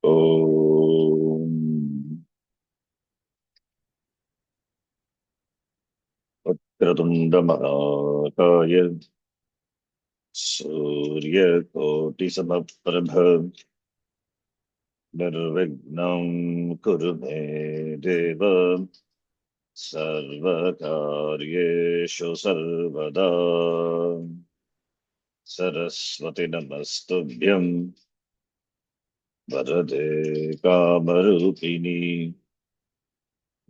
ॐ वक्रतुण्डमहाकाय सूर्यकोटिसमप्रभ निर्विघ्नं कुरु मे देव सर्वकार्येषु सर्वदा सरस्वति नमस्तुभ्यं वरदे कामरूपिणी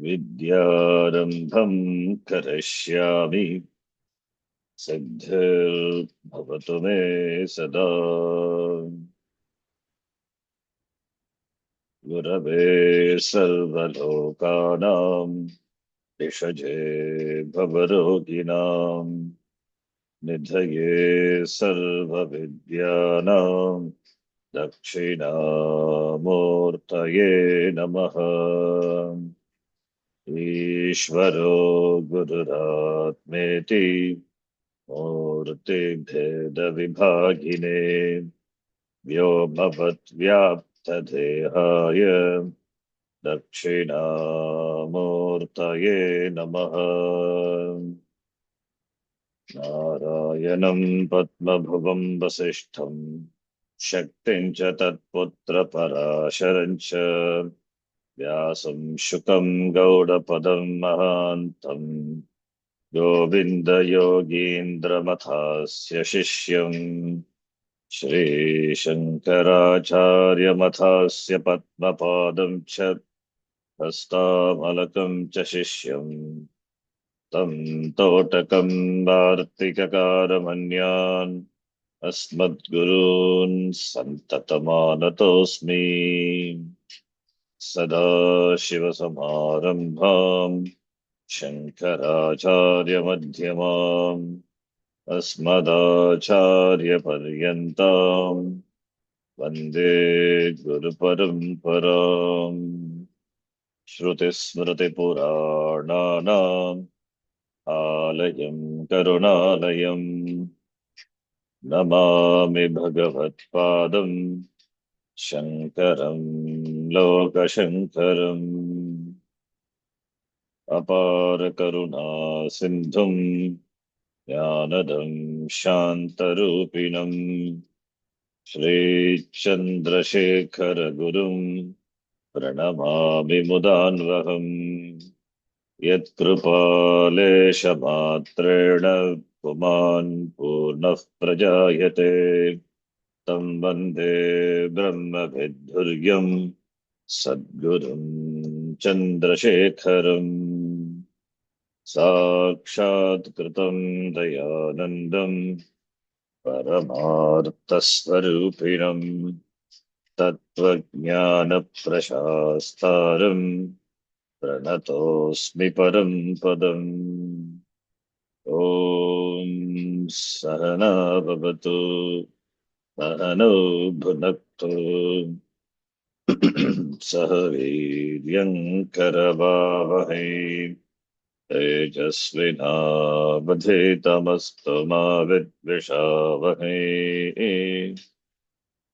विद्यारम्भं करिष्यामि सिद्धिर्भवतु मे सदा गुरवे सर्वलोकानां भिषजे भवरोगिणां निधये सर्वविद्यानां दक्षिणामूर्तये नमः। ईश्वरो गुरुरात्मेति मूर्तिभेदविभागिने व्योमवद्व्याप्तदेहाय दक्षिणामूर्तये नमः। नारायणं पद्मभुवं वसिष्ठं शक्तिं च तत्पुत्रपराशरं च व्यासं शुकं गौडपदं महान्तं गोविन्दयोगीन्द्रमथास्य शिष्यं श्रीशङ्कराचार्यमथास्य पद्मपादं च हस्तामलकं च शिष्यं तं तोटकं वार्तिककारमन्यान् अस्मद्गुरून् सन्ततमानतोऽस्मि। सदाशिवसमारम्भाम् शङ्कराचार्यमध्यमाम् अस्मदाचार्यपर्यन्ताम् वन्दे गुरुपरम्पराम्। श्रुतिस्मृतिपुराणानाम् आलयं करुणालयम् नमामि भगवत्पादम् शङ्करं लोकशङ्करम्। अपार करुणा सिन्धुं ज्ञानदं शान्तरूपिणं श्रीचन्द्रशेखर गुरुं प्रणमामि मुदान्वहम्। यत्कृपालेशमात्रेण पुमान् पूर्णः प्रजायते तं वन्दे ब्रह्मविद्धुर्यं सद्गुरुं चन्द्रशेखरम्। साक्षात्कृतं दयानन्दं परमार्थस्वरूपिणं तत्त्वज्ञानप्रशास्तारं प्रणतोऽस्मि परं पदम्। ॐ सहना भवतु सहनौ भुनक्तु सह वीर्यङ्करवावहै तेजस्विनावधीतमस्तु मा विद्विषावहै।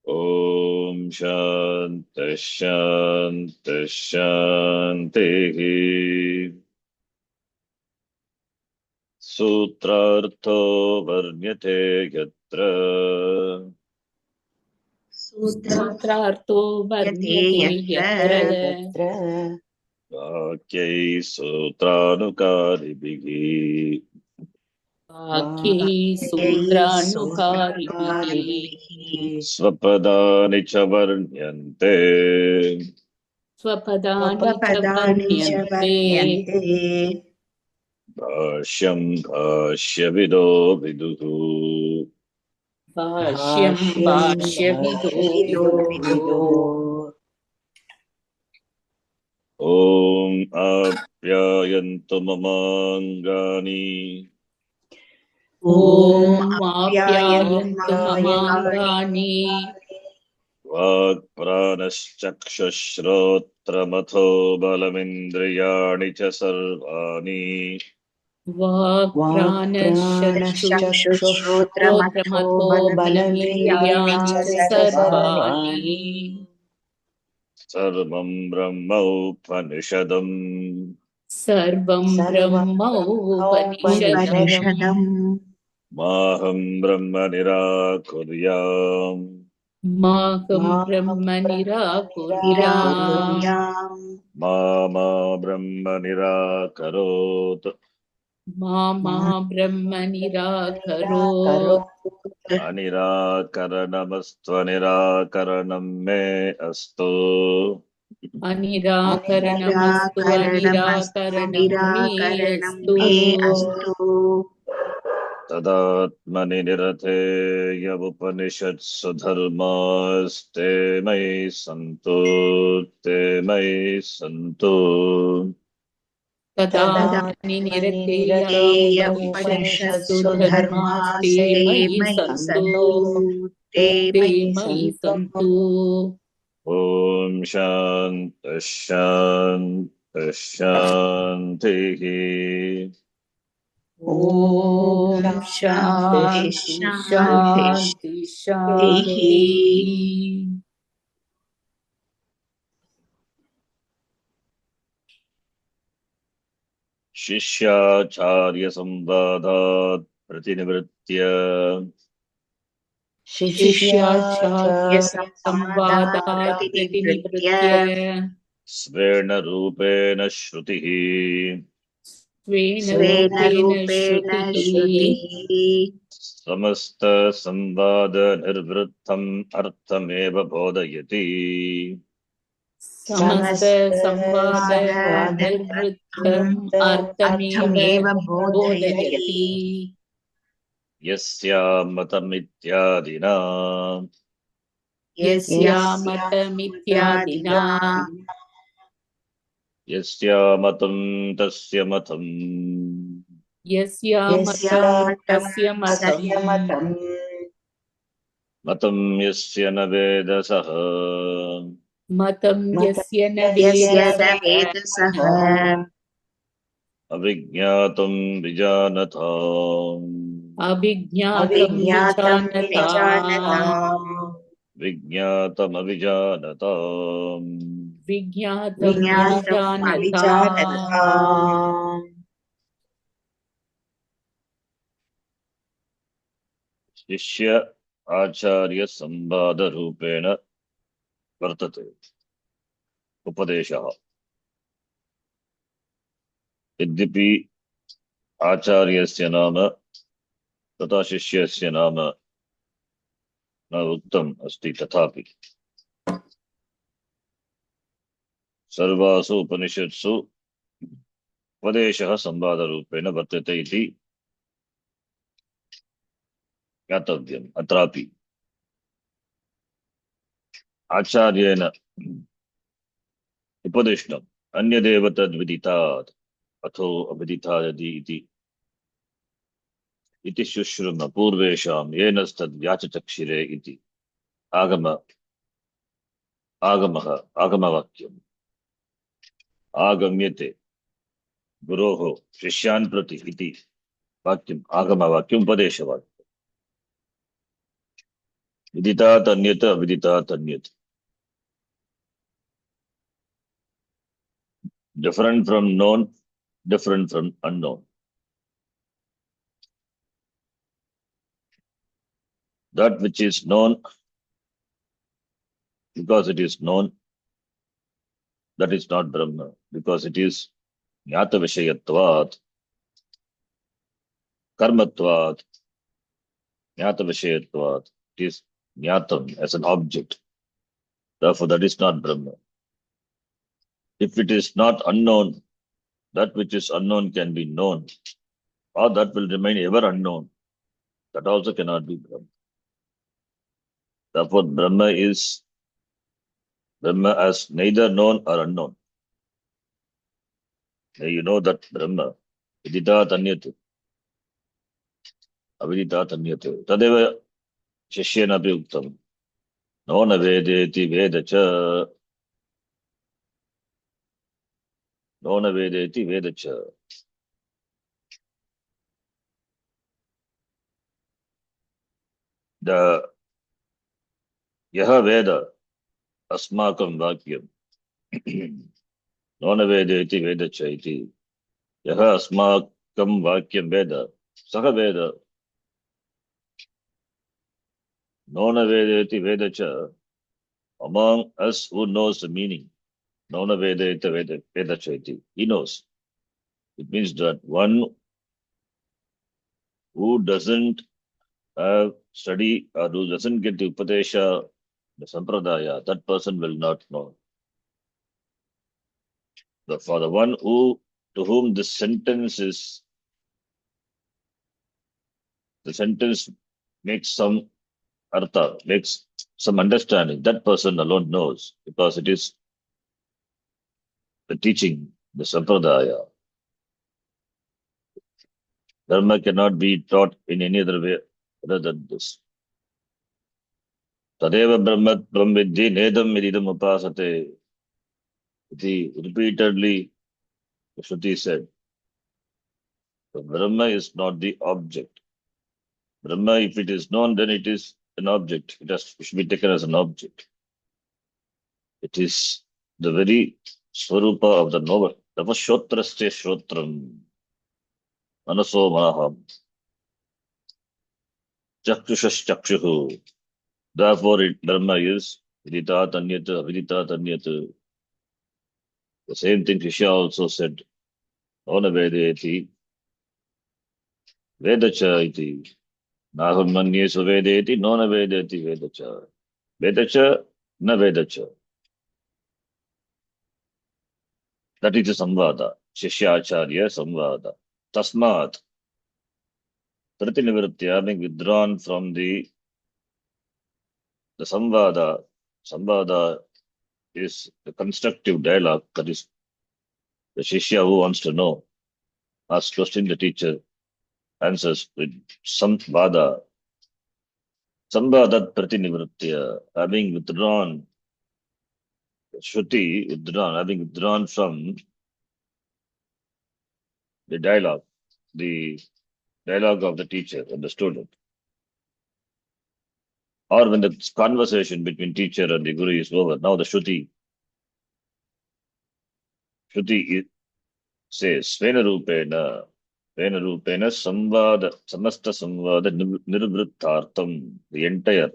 ॐ शान्तिः शान्तिः शान्तिः। सूत्रार्थो वर्ण्यते यत्र सूत्रार्थो वर्ण्यते यत्र वाक्यैः सूत्रानुकारिभिः वाक्यैः सूत्रानुकारिभिः स्वपदानि च वर्ण्यन्ते स्वपदानि च वर्ण्यन्ते भाष्यं भाष्यविदो विदुः। भाष्यं भाष्यविदो विदुः। ॐ आप्यायन्तु ममाङ्गानि ॐ आप्यायन्तु ममाङ्गानि वाक्प्राणश्चक्षुश्रोत्रमथो बलमिन्द्रियाणि च सर्वाणि वाक्प्राणश्चक्षुश्रोत्रमथो बलमिन्द्रियाणि च सर्वाणि सर्वं ब्रह्मोपनिषदम् सर्वं ब्रह्मोपनिषदम् माहं ब्रह्म निराकुर्याम् माहं ब्रह्म निराकुर्याम् मा ब्रह्म निराकरोत् मा ब्रह्म निराकरोत् अनिराकरणमस्त्वनिराकरणं मे अस्तु अनिराकरणमस्तु अनिराकरणं मे अस्तु तदात्मनि निरतेयमुपनिषत्सु धर्मास्ते मयि सन्तु ते मयि सन्तु तदात्मनि निरतेय उपनिषत्सु धर्मास्ते मयि सन्तु ते मयि सन्तु ॐ शान्तिः शान्तिः शान्तिः ॐ शान्ति शान्ति शान्तिः शिष्याचार्यसंवादात् प्रतिनिवृत्य शिष्याचार्य संवादात् प्रतिनिवृत्य स्वेन रूपेण श्रुतिः स्वेन रूपेण श्रुतिः समस्तसंवादनिर्वृत्तम् अर्थमेव बोधयति समस्त संवाद निर्वृत्तम् अर्थमेव बोधयति यस्यामतमित्यादिना यस्यामतमित्यादिना यस्यामतं तस्य मतम् यस्यामतं तस्य मतम् मतं यस्य न वेदसः मतं यस्य न वेदसः अविज्ञातं विजानताम् अभिज्ञातं विजानताम् विज्ञातमविजानताम् विज्ञातम् अविजानताम् शिष्य आचार्य संवादरूपेण वर्तते उपदेशः। यद्यपि आचार्यस्य नाम तथा शिष्यस्य नाम न उक्तम् अस्ति, तथापि सर्वासु उपनिषत्सु उपदेशः संवादरूपेण वर्तते इति ज्ञातव्यम्। अत्रापि आचार्येण उपदिष्टम् अन्यदेव तद्विदितात् अथो अविदितादि इति शुश्रुम पूर्वेषां येनस्तद्व्याचचक्षिरे इति आगमवाक्यम् आगम्यते गुरोः शिष्यान् प्रति इति वाक्यम् आगमवाक्यम् उपदेशवाक्यम्। विदितात् अन्यत् अविदितात् अन्यत्, different from known, different from unknown. That which is known, because it is known, that is not Brahma, because it is Jnata Vishayatvat, Karmatvat, Jnata Vishayatvat. It is Jnatam as an object. Therefore, that is not Brahma. If it is not unknown, that which is unknown can be known, or that will remain ever unknown. That also cannot be Brahma. Therefore, Brahma is Brahma as neither known or unknown. You know that Brahma, Viditat Anyat, Aviditat Anyat. Tadeva Shishyena api uktam. No na vedeti vedacha. No na vedeti vedacha. The Yaha Veda Asmakam Vakyam. Nona vedeti veda chaiti. Yaha asmakam vakyam veda. Saha veda. Nona vedeti veda cha. Among us who knows the meaning. Nona vedeti veda chaiti. He knows. It means that one who doesn't have study or who doesn't get the Upadesha, the Sampradaya, that person will not know. But for the one who to whom this sentence is the sentence makes some artha, makes some understanding, that person alone knows because it is the teaching, the Sampradaya. Dharma cannot be taught in any other way other than this. Tadeva Brahmat Brahmvidhi Nedam Idam Upasate. Iti repeatedly Shruti said. So Brahma is not the object. Brahma, if it is known, then it is an object. It should be taken as an object. It is the very swarupa of the noble. Tapashotraste Shrotram. Manaso Manaham. Chakshushas Chakshuhu. Therefore, Brahma is Viditat Anyata, Viditat Anyata. The same thing Shishya also said. Ona Vedeti, Vedacha iti. Naham Manye Suvedeti, Nona Vedeti Vedacha. Vedacha, na Vedacha. That is the Samvada. Shishya Acharya Samvada. Tasmat, Pratinivrtya, being withdrawn from the Samvada. Samvada is the constructive dialogue, that is the Shishya who wants to know, asks question, the teacher answers with Samvada. Samvadat Pratinivritya, having withdrawn, Shruti withdrawn, having withdrawn from the dialogue of the teacher and the student. Or when the conversation between teacher and the guru is over, now the Shruti says, Svenarupena Samvada, Samasta Samvada Nirvrithartam, the entire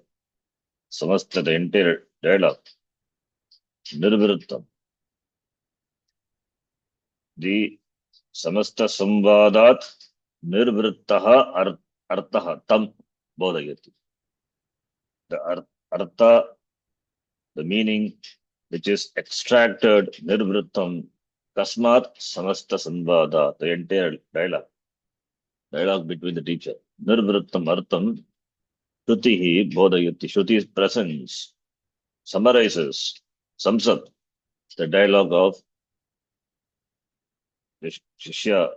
Samasta, the entire dialogue, Nirvrittam, the Samasta Samvadat Nirvrittaha Artaha Tam Bodhayati. The Artha, the meaning which is extracted, Nirvrittam, Kasmat Samasta Samvada, the entire dialogue between the teacher. Nirvrittam Artham, Shrutihi Bodhayati, Shruti's presence summarizes, sums up the dialogue of the Shishya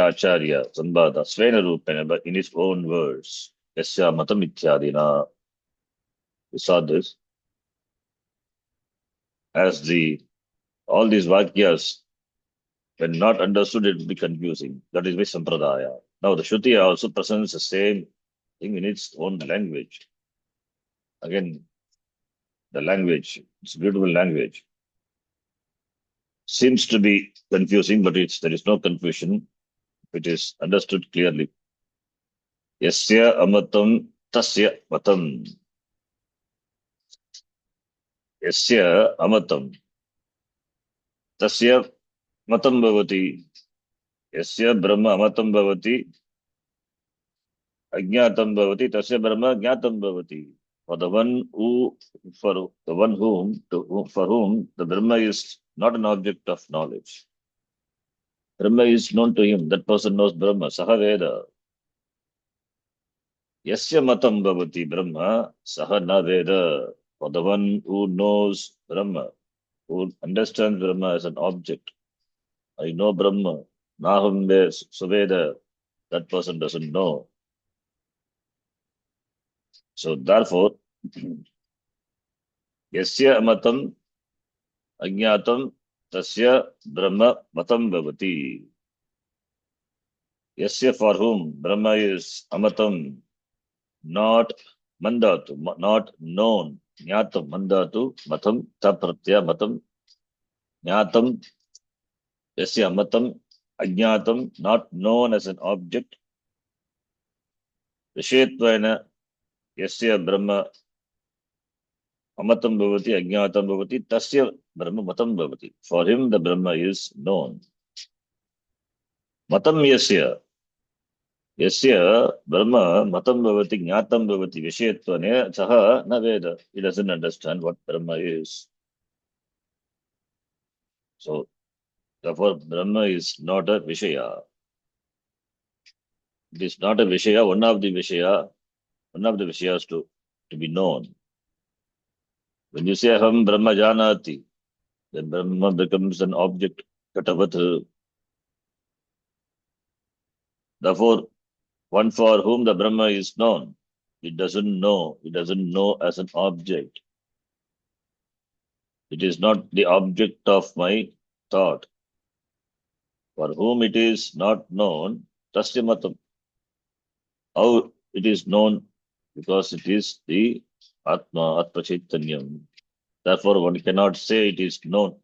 Acharya, Sambhada, Svena Rupena, but in his own words. Yasya Matam Ityadina. We saw this as all these Vakyas, when not understood, it will be confusing. That is why Sampradaya. Now, the Shruti also presents the same thing in its own language. Again, the language, it's a beautiful language. Seems to be confusing, but there is no confusion. It is understood clearly. Yasya amatam tasya matam. Yasya amatam tasya matam bhavati. Yasya brahma amatam bhavati. Ajnatam bhavati. Tasya brahma jnatam bhavati. For the one who, for the one for whom the Brahma is not an object of knowledge. Brahma is known to him. That person knows Brahma. Saha Veda. Yasya matam bhavati Brahma, saha na Veda. For the one who knows Brahma, who understands Brahma as an object. I know Brahma. Naham Suveda. That person doesn't know. So therefore, Yasya matam ajnatam tasya Brahma matam bhavati. Yasya, for whom Brahma is amatam, not mandatu, not known. Jnatam mandatu matam tapratya matam Jnatam yasya amatam ajnatam, not known as an object. Vishetvena yasya brahma amatam bhavati ajnatam bhavati tasya brahma matam bhavati. For him the Brahma is known. Matam yasya Brahma matam bhavati jnatam bhavati vishetvane saha na veda. He doesn't understand what Brahma is. So therefore Brahma is not a Vishaya. It is not a Vishaya, one of the Vishayas to be known. When you say Aham Brahma Janati, then Brahma becomes an object, Katavat. Therefore, one for whom the Brahma is known, it doesn't know as an object. It is not the object of my thought. For whom it is not known, tasya matam. How it is known? Because it is the Atma Chaitanyam. Therefore, one cannot say it is known.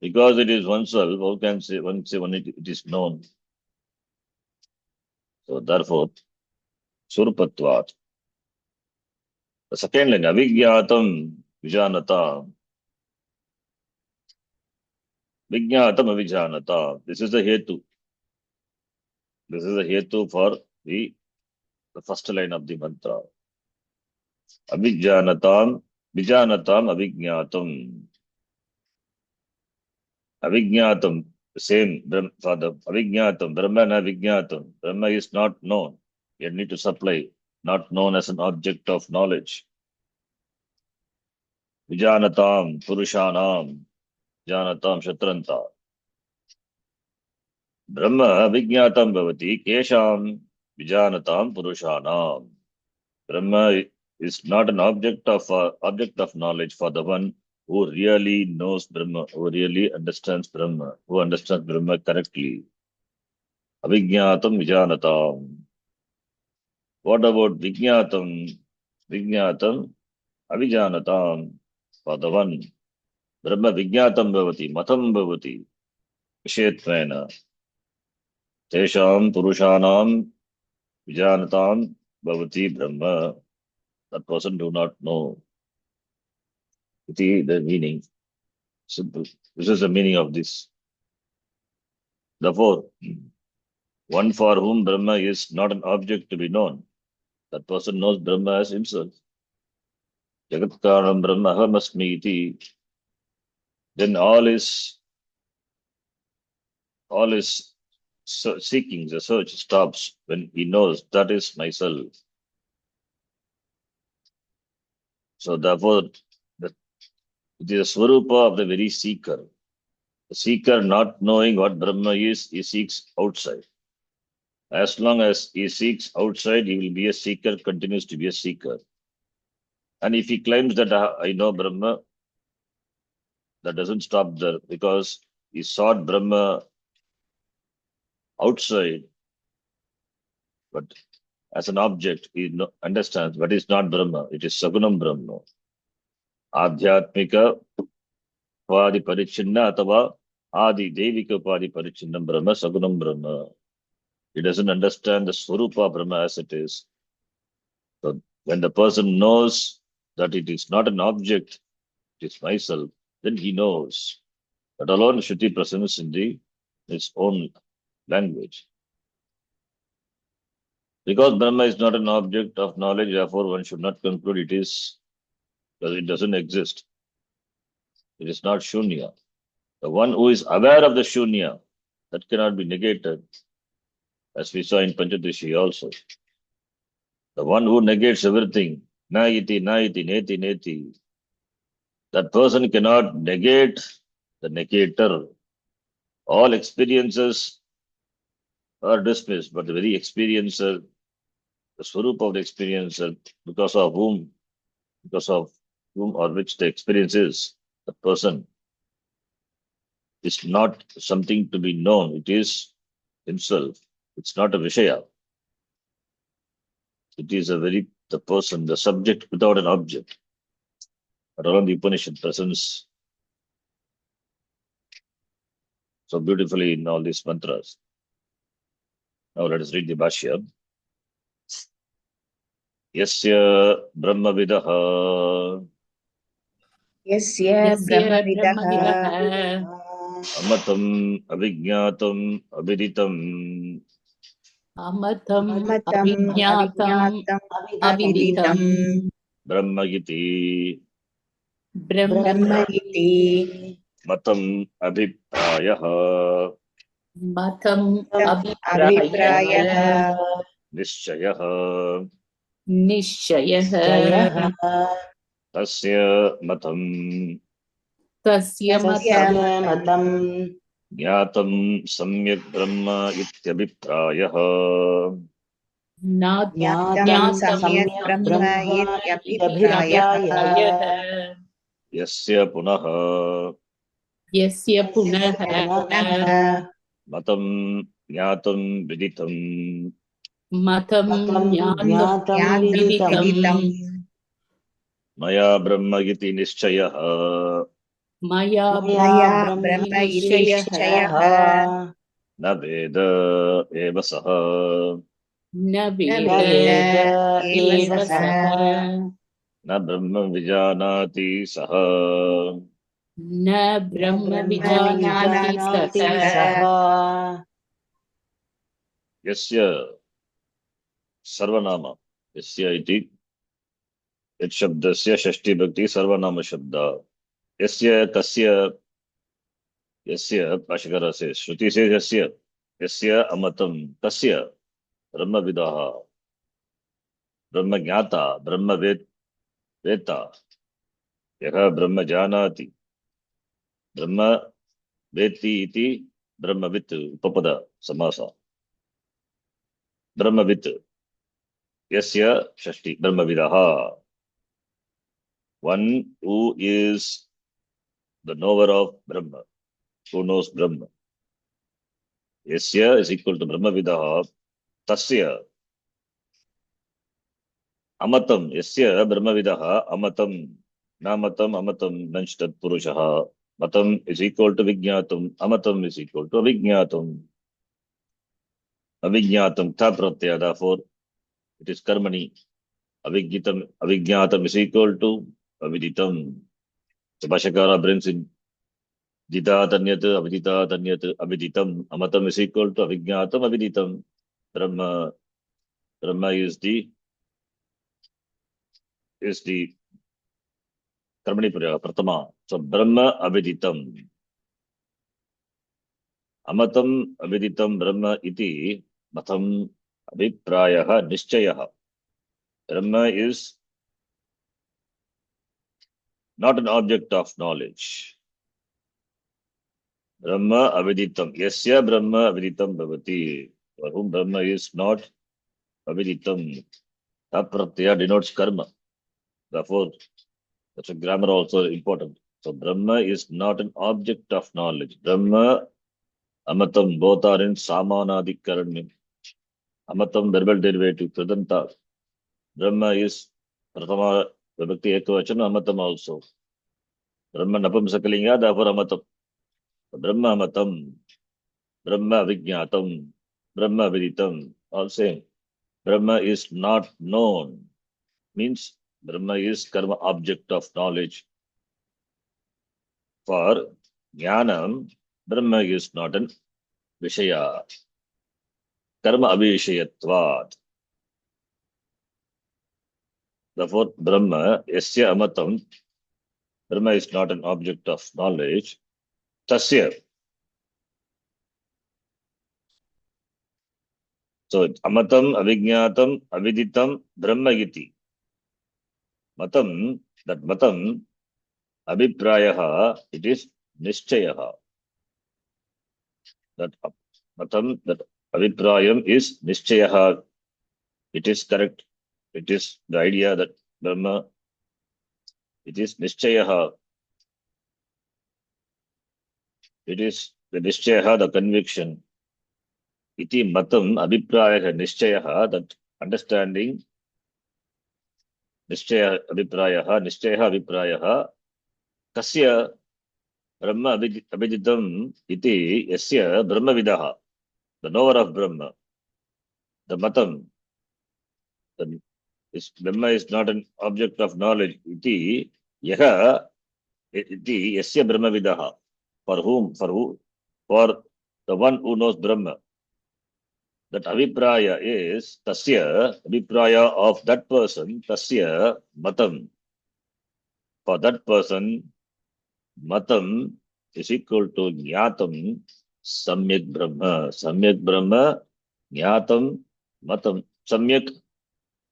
Because it is oneself, how can say when it is known? So therefore, Surupatvat. The second line, Avijñātam Vijanata. Vijñātam Avijjanata. This is the Hetu. This is the Hetu for the first line of the mantra. Avijjanatam, Vijanatam, Avijñātam. Avijñātam, same for the Avijñātam, Brahmana Avijñātam. Brahma is not known. You need to supply, not known as an object of knowledge. Vijanatam, Purushanam, Janatam, Shatranta. Brahma Vijñātam Bhavati, Kesham, Vijanatam, Purushanam. Brahma is not an object of knowledge for the one who really knows Brahma, who really understands Brahma, who understands Brahma correctly. Avijñātam Vijanatam. What about Vijñātam? Vijñātam Avijanatam. For the one, Brahma Vijñātam Bhavati, Matam Bhavati, Vishetvena. Tesham Purushanam Vijanatam Bhavati Brahma. That person do not know. The meaning. Simple. This is the meaning of this. Therefore, one for whom Brahma is not an object to be known, that person knows Brahma as himself. Jagat Karanam Brahma Ahamasmi iti. Then all is seeking, the search stops when he knows that is myself. So therefore, it is a swarupa of the very seeker. The seeker not knowing what Brahma is, he seeks outside. As long as he seeks outside, he will be a seeker, continues to be a seeker. And if he claims that I know Brahma, that doesn't stop there because he sought Brahma outside, but as an object, he understands, but it's not Brahma, it is Sagunam Brahma. Adhyatmika Padi Parichinna Atava Adi Devika Padi Parichinnam Brahma, Sagunam Brahma. He doesn't understand the Swarupa Brahma as it is. So when the person knows that it is not an object, it is myself, then he knows. That alone Shruti presents in its own language. Because Brahma is not an object of knowledge, therefore one should not conclude it is, because it doesn't exist. It is not Shunya. The one who is aware of the Shunya, that cannot be negated, as we saw in Panchadashi also. The one who negates everything, na iti, neti, neti, that person cannot negate the negator. All experiences are dismissed, but the very experiencer, the swarup of the experiencer, because of whom or which the experience is, the person is not something to be known. It is himself. It's not a Vishaya. It is the person, the subject without an object. But around the Upanishad presents so beautifully in all these mantras. Now let us read the Bhashya. Yasya Brahmavidaha यस्य यस्य ब्रह्मविदः ब्रह्मविदः Amatam Avijñatam Aviditam अमतम् अमतम् अविज्ञातम् अविज्ञातम् अविदितम् अविदितम् Brahmagiti Brahma Brahma इति इति Matam Abhiprayah मतम् अभिप्रायः अभिप्रायः Nishchayah निश्चयः जयः Tasya Matam तस्य तस्य मतम् मतम् Jnatam Samyak Brahma Ityabhiprayah ज्ञातम् ज्ञातं सम्यक् ब्रह्म ब्रह्म इत्यभिप्रायः इत्यभिप्रायः Yasya Punaha यस्य यस्य पुनः पुनः Matam Jnatam Viditam मतम् ज्ञातम् ज्ञातं विदितम् विदितम् Maya Brahma Giti Nishchayah मया मया ब्रह्म ब्रह्म इति इति निश्चयः निश्चयः न वेद एव सः न न वेद वेद एव एव सः सः न ब्रह्म विजानाति सः न ब्रह्म ब्रह्म विजानाति विजानाति सः सः यस्य सर्वनाम यस्य इति यत् शब्दस्य षष्ठी भक्ति सर्वनाम शब्द यस्य कस्य यस्य भाष्यकार से श्रुति से यस्य अमतं तस्य ब्रह्मविदः ब्रह्म ज्ञाता ब्रह्म वेत्ता यः ब्रह्म जानाति ब्रह्म वेत्ति इति ब्रह्मवित् उपपद समास ब्रह्मवित् यस्य षष्ठी ब्रह्मविदः one who is the knower of Brahma, who knows Brahma. Yasya is equal to Brahmavidah, Tasya Amatam, Yasya Brahmavidah, Amatam, Namatam, Amatam, Nanshtat Purushaha. Matam is equal to Vijñatam, Amatam is equal to Avijñatam. Avijñatam, Tha Pratyaya, therefore it is Karmani. Avijñatam is equal to Aviditam. So Bhashakara brings in Dita Tanyat, Avidita Tanyat, Aviditam, Amatam is equal to Avijñatam, Aviditam. Brahma is the Karmani Pratama. So Brahma Aviditam. Amatam Aviditam Brahma iti Matam Abhiprayaha Nishchayaha. Brahma is not an object of knowledge. Brahma Aviditam. Yasya Brahma Aviditam Bhavati. For whom Brahma is not Aviditam. Tapratyaya denotes karma. Therefore, that's a grammar also important. So Brahma is not an object of knowledge. Brahma, Amatam, both are in Samanadikaranyam. Amatam, verbal derivative, Pradanta. Brahma is Pratama, Vibhakti Ekavachana, Amatam also. Brahma Napumsakalinga, therefore Amatam. Brahma Amatam, Brahma Vijñatam, Brahma Viditam, all same. Brahma is not known, means Brahma is karma object of knowledge. For Jnanam, Brahma is not an Vishaya. Karma Avishayatvat. Therefore, Brahma, Yasya Amatam, Brahma is not an object of knowledge. Tasya. So, Amatam, Avijñatam, Aviditam, Brahma iti. Matam, that Matam, Abhiprayaha, it is Nishchayaha. That Matam, that Abhiprayam is Nishchayaha. It is correct. It is the idea that Brahma, it is Nishchayaha. It is the Nishchayaha, the conviction. Iti Matam, Abhiprayaha, Nishchayaha, that understanding, Nishchaya Abhiprayaha, Nishchayaha Abhiprayaha, Kasya Brahma Abhijitam iti yasya Brahmavidaha, the knower of Brahma, the matam, the Brahma is not an object of knowledge. Iti yaha iti yasya Brahmavidaha, for whom, for the one who knows Brahma. That avipraya is tasya, avipraya of that person, tasya matam. For that person, matam is equal to jnatam samyak Brahma. Samyak Brahma, jnatam, matam. Samyak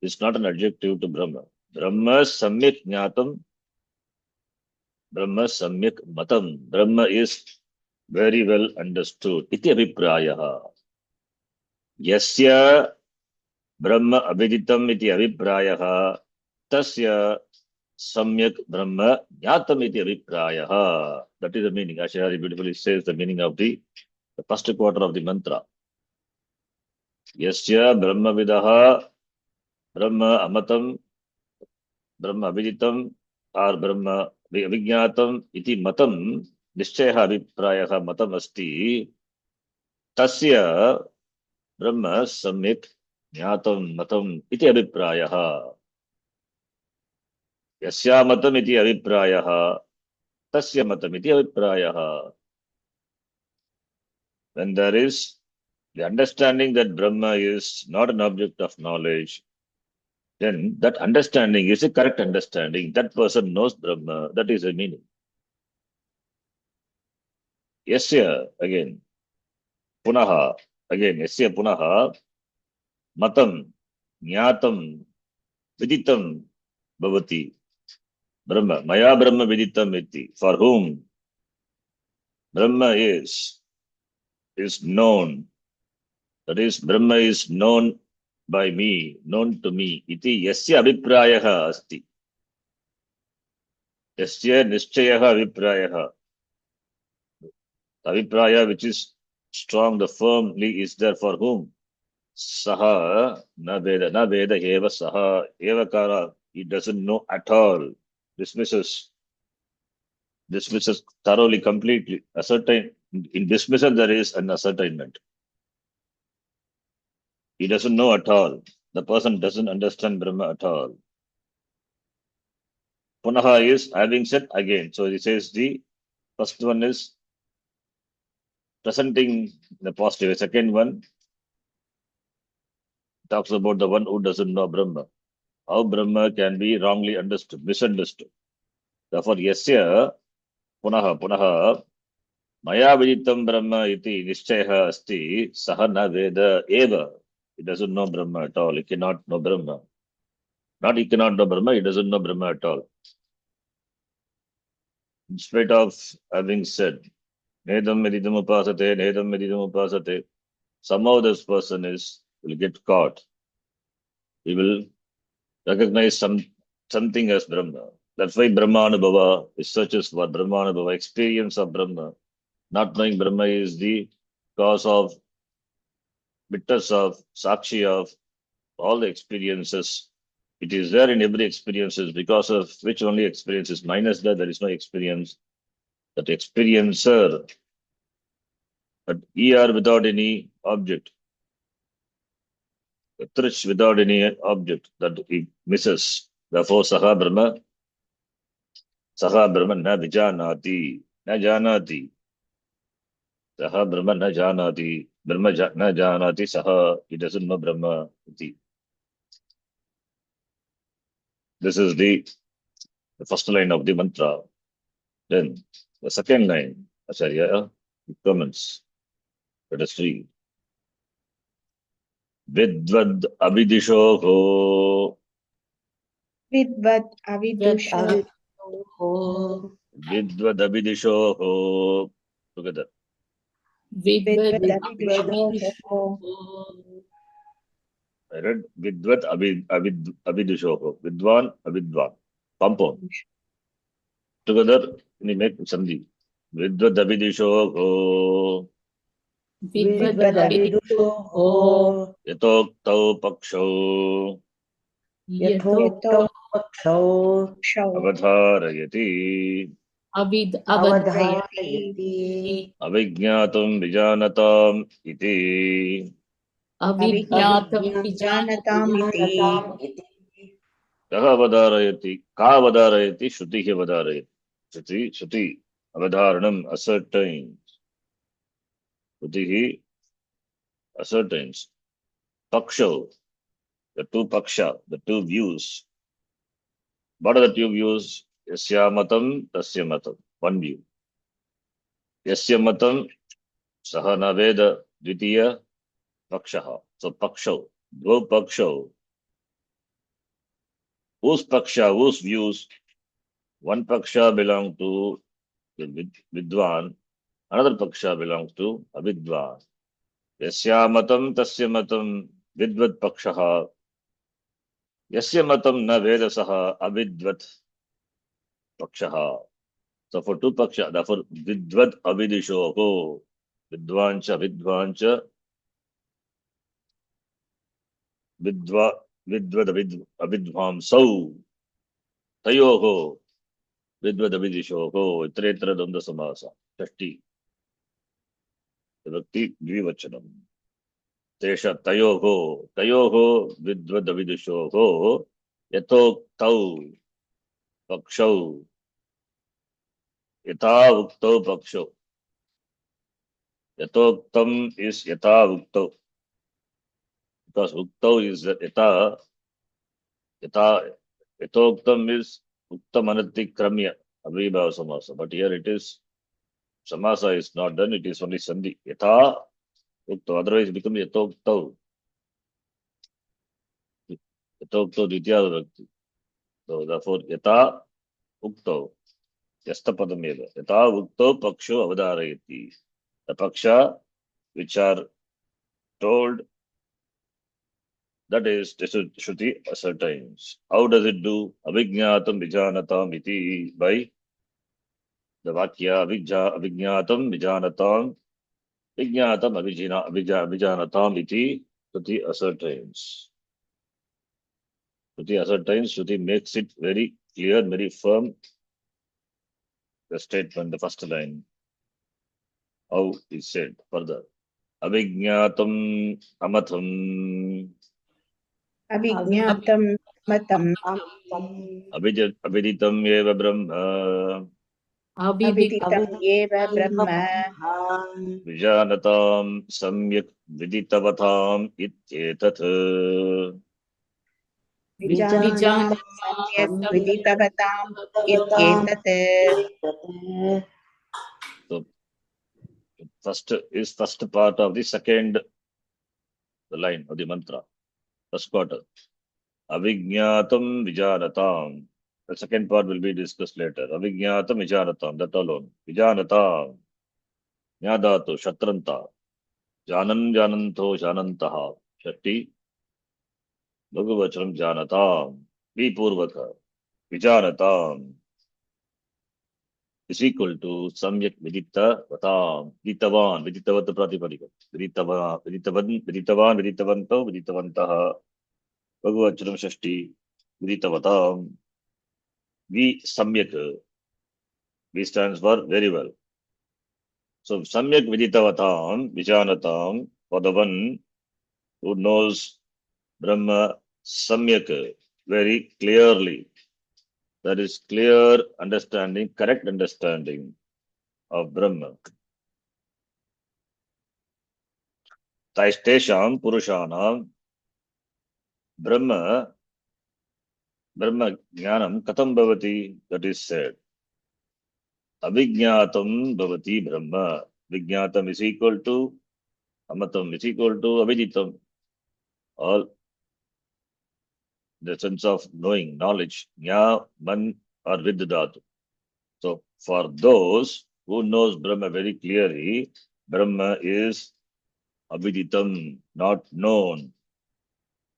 is not an adjective to Brahma. Brahma samyak jnatam, Brahma samyak matam. Brahma is very well understood. Iti avipraya. Yasya Brahma abhiditam iti avipraya. Tasya samyak Brahma jnatam iti avipraya. That is the meaning. Acharya beautifully says the meaning of the first quarter of the mantra. Yasya Brahma vidaha Brahma amatam Brahma abhiditam or Brahma vijnatam iti matam nischayah aviprayah matam asti tasya Brahma samyak jnatam matam iti aviprayah. Yasya matam iti aviprayah tasya matam iti aviprayah. When there is the understanding that Brahma is not an object of knowledge, then that understanding is a correct understanding. That person knows Brahma. That is the meaning. Yasya, again, punaha, again, yasya punaha, matam, jnatam, viditam, bhavati, Brahma, maya Brahma viditam iti, for whom Brahma is known. That is, Brahma is known by me, known to me. Iti yasya abhiprayah asti. Yasya nischayah abhiprayah. The abhipraya which is strong, the firmly is there for whom? Saha na veda eva saha evakara. He doesn't know at all. Dismisses thoroughly, completely. Ascertain in dismissal there is an ascertainment. He doesn't know at all. The person doesn't understand Brahma at all. Punaha is having said again. So he says the first one is presenting the positive. The second one talks about the one who doesn't know Brahma. How Brahma can be wrongly understood, misunderstood. Therefore, yasya punaha maya viditam Brahma iti nischayah asti saha na veda eva. He doesn't know Brahma at all. He cannot know Brahma. Not he cannot know Brahma, he doesn't know Brahma at all. In spite of having said, Nedam medidam upasate, somehow this person will get caught. He will recognize something as Brahma. That's why Brahmanubhava, he searches for Brahmanubhava, experience of Brahma. Not knowing Brahma is the cause of, witness of, sakshi of all the experiences. It is there in every experiences because of which only experience is minus that there is no experience. That experiencer, but ER without any object, Trish without any object that he misses. Therefore, Saha Brahma na vijanati, na janati. Saha Brahma na janati, Brahma na janati, Saha, he doesn't know Brahma. This is the first line of the mantra. Then the second line, Acharya comments. Let us read. Vidvad abhidishoho. Vidvat Vidvat avidusha. aviduho. Vidvad abhidishoho. Together. Vidvat Vidvat aviduho. avidusha. I read Vidvat abhidishoho. Vidwan avidwan. Compound. Together, we make Sandhi. Vidvad abhidishoho. Vidvat Vidvat aviduho. avidusha. Yatoktau paksho. Yatho Yatho paksho. Avadharayati. avadhayati Avijñātam vijānatam iti. अविज्ञातं avijñānatāmiti Kaha avadarayati? Ka avadarayati? Shruti avadarayati. Shruti. Avadharanam ascertains. Shruti ascertains. Paksho. The two paksha, the two views. What are the two views? Yasya matam, tasya matam. One view. Yasya matam, saha na veda, dvitiya, pakshaha. So paksho. Dvo paksho. Whose paksha, whose views? One paksha belong to the vidwan, another paksha belongs to avidwan. Yasya matam, tasya matam, vidvat pakshaha. Yasya matam na vedasaha, avidvat pakshaha. So for two paksha, therefore vidvat avidishoho, vidvancha, vidva, vidvad avidvamsau, tayoho, vidvad avidishoho, itretra dvanda samasa, shashti, vibhakti dvivachanam. Tesha tayoho, vidvad avidishoho, yatoktau, pakshau, yata uktau pakshau. Yatoktam is yata uktau. Because uktau is yata, yatoktam is uktamanati kramya, avibhava samasa. But here it is, samasa is not done, it is only sandhi. Yata uktau, otherwise it becomes yatoktau. Yatoktau ditya vibhakti. So therefore, yata uktau, yastapadam eva. Yata uktau paksho avadarayati. The paksha which are told, that is Shruti ascertains. How does it do? Avijñātam vijānatam iti, by the Vakya avijñātam vijānatam, vijñātam vijānatam iti, Shruti ascertains. Shruti ascertains, Shruti makes it very clear, very firm, the statement, the first line. How is said further? Avijñātam amatham, avijñātam matam aviditam eva brahma, aviditam eva brahma Vijanatam samyak viditavatam ityetat. vijānatam samyak viditavatam ityetat So first part of the second line of the mantra, first quarter. Avijñātam vijanatam. The second part will be discussed later. Avijñātam vijanatam, that alone. Vijanatam, jnādātu, shatranta. Jananto, janantaha. Shatti, Bhagavachanam janatam. Vipurvaka. Vijanatam is equal to Samyak Vidita Vatam. Viditavata Pratipadika. Viditavanto, Viditavantaha. Bhagavachanam Shashti. Viditavatam. V Samyak. V stands for very well. So Samyak Viditavatam, Vijanatam, for the one who knows Brahma Samyak very clearly. That is clear understanding, correct understanding of Brahma. Taistesham Purushanam Brahma Jnanam Katam Bhavati, that is said. Avijñātam Bhavati Brahma. Vijñātam is equal to Amatam is equal to Aviditam. All the sense of knowing, knowledge. Jna, Man or Viddhatu. So for those who knows Brahma very clearly, Brahma is Aviditam, not known.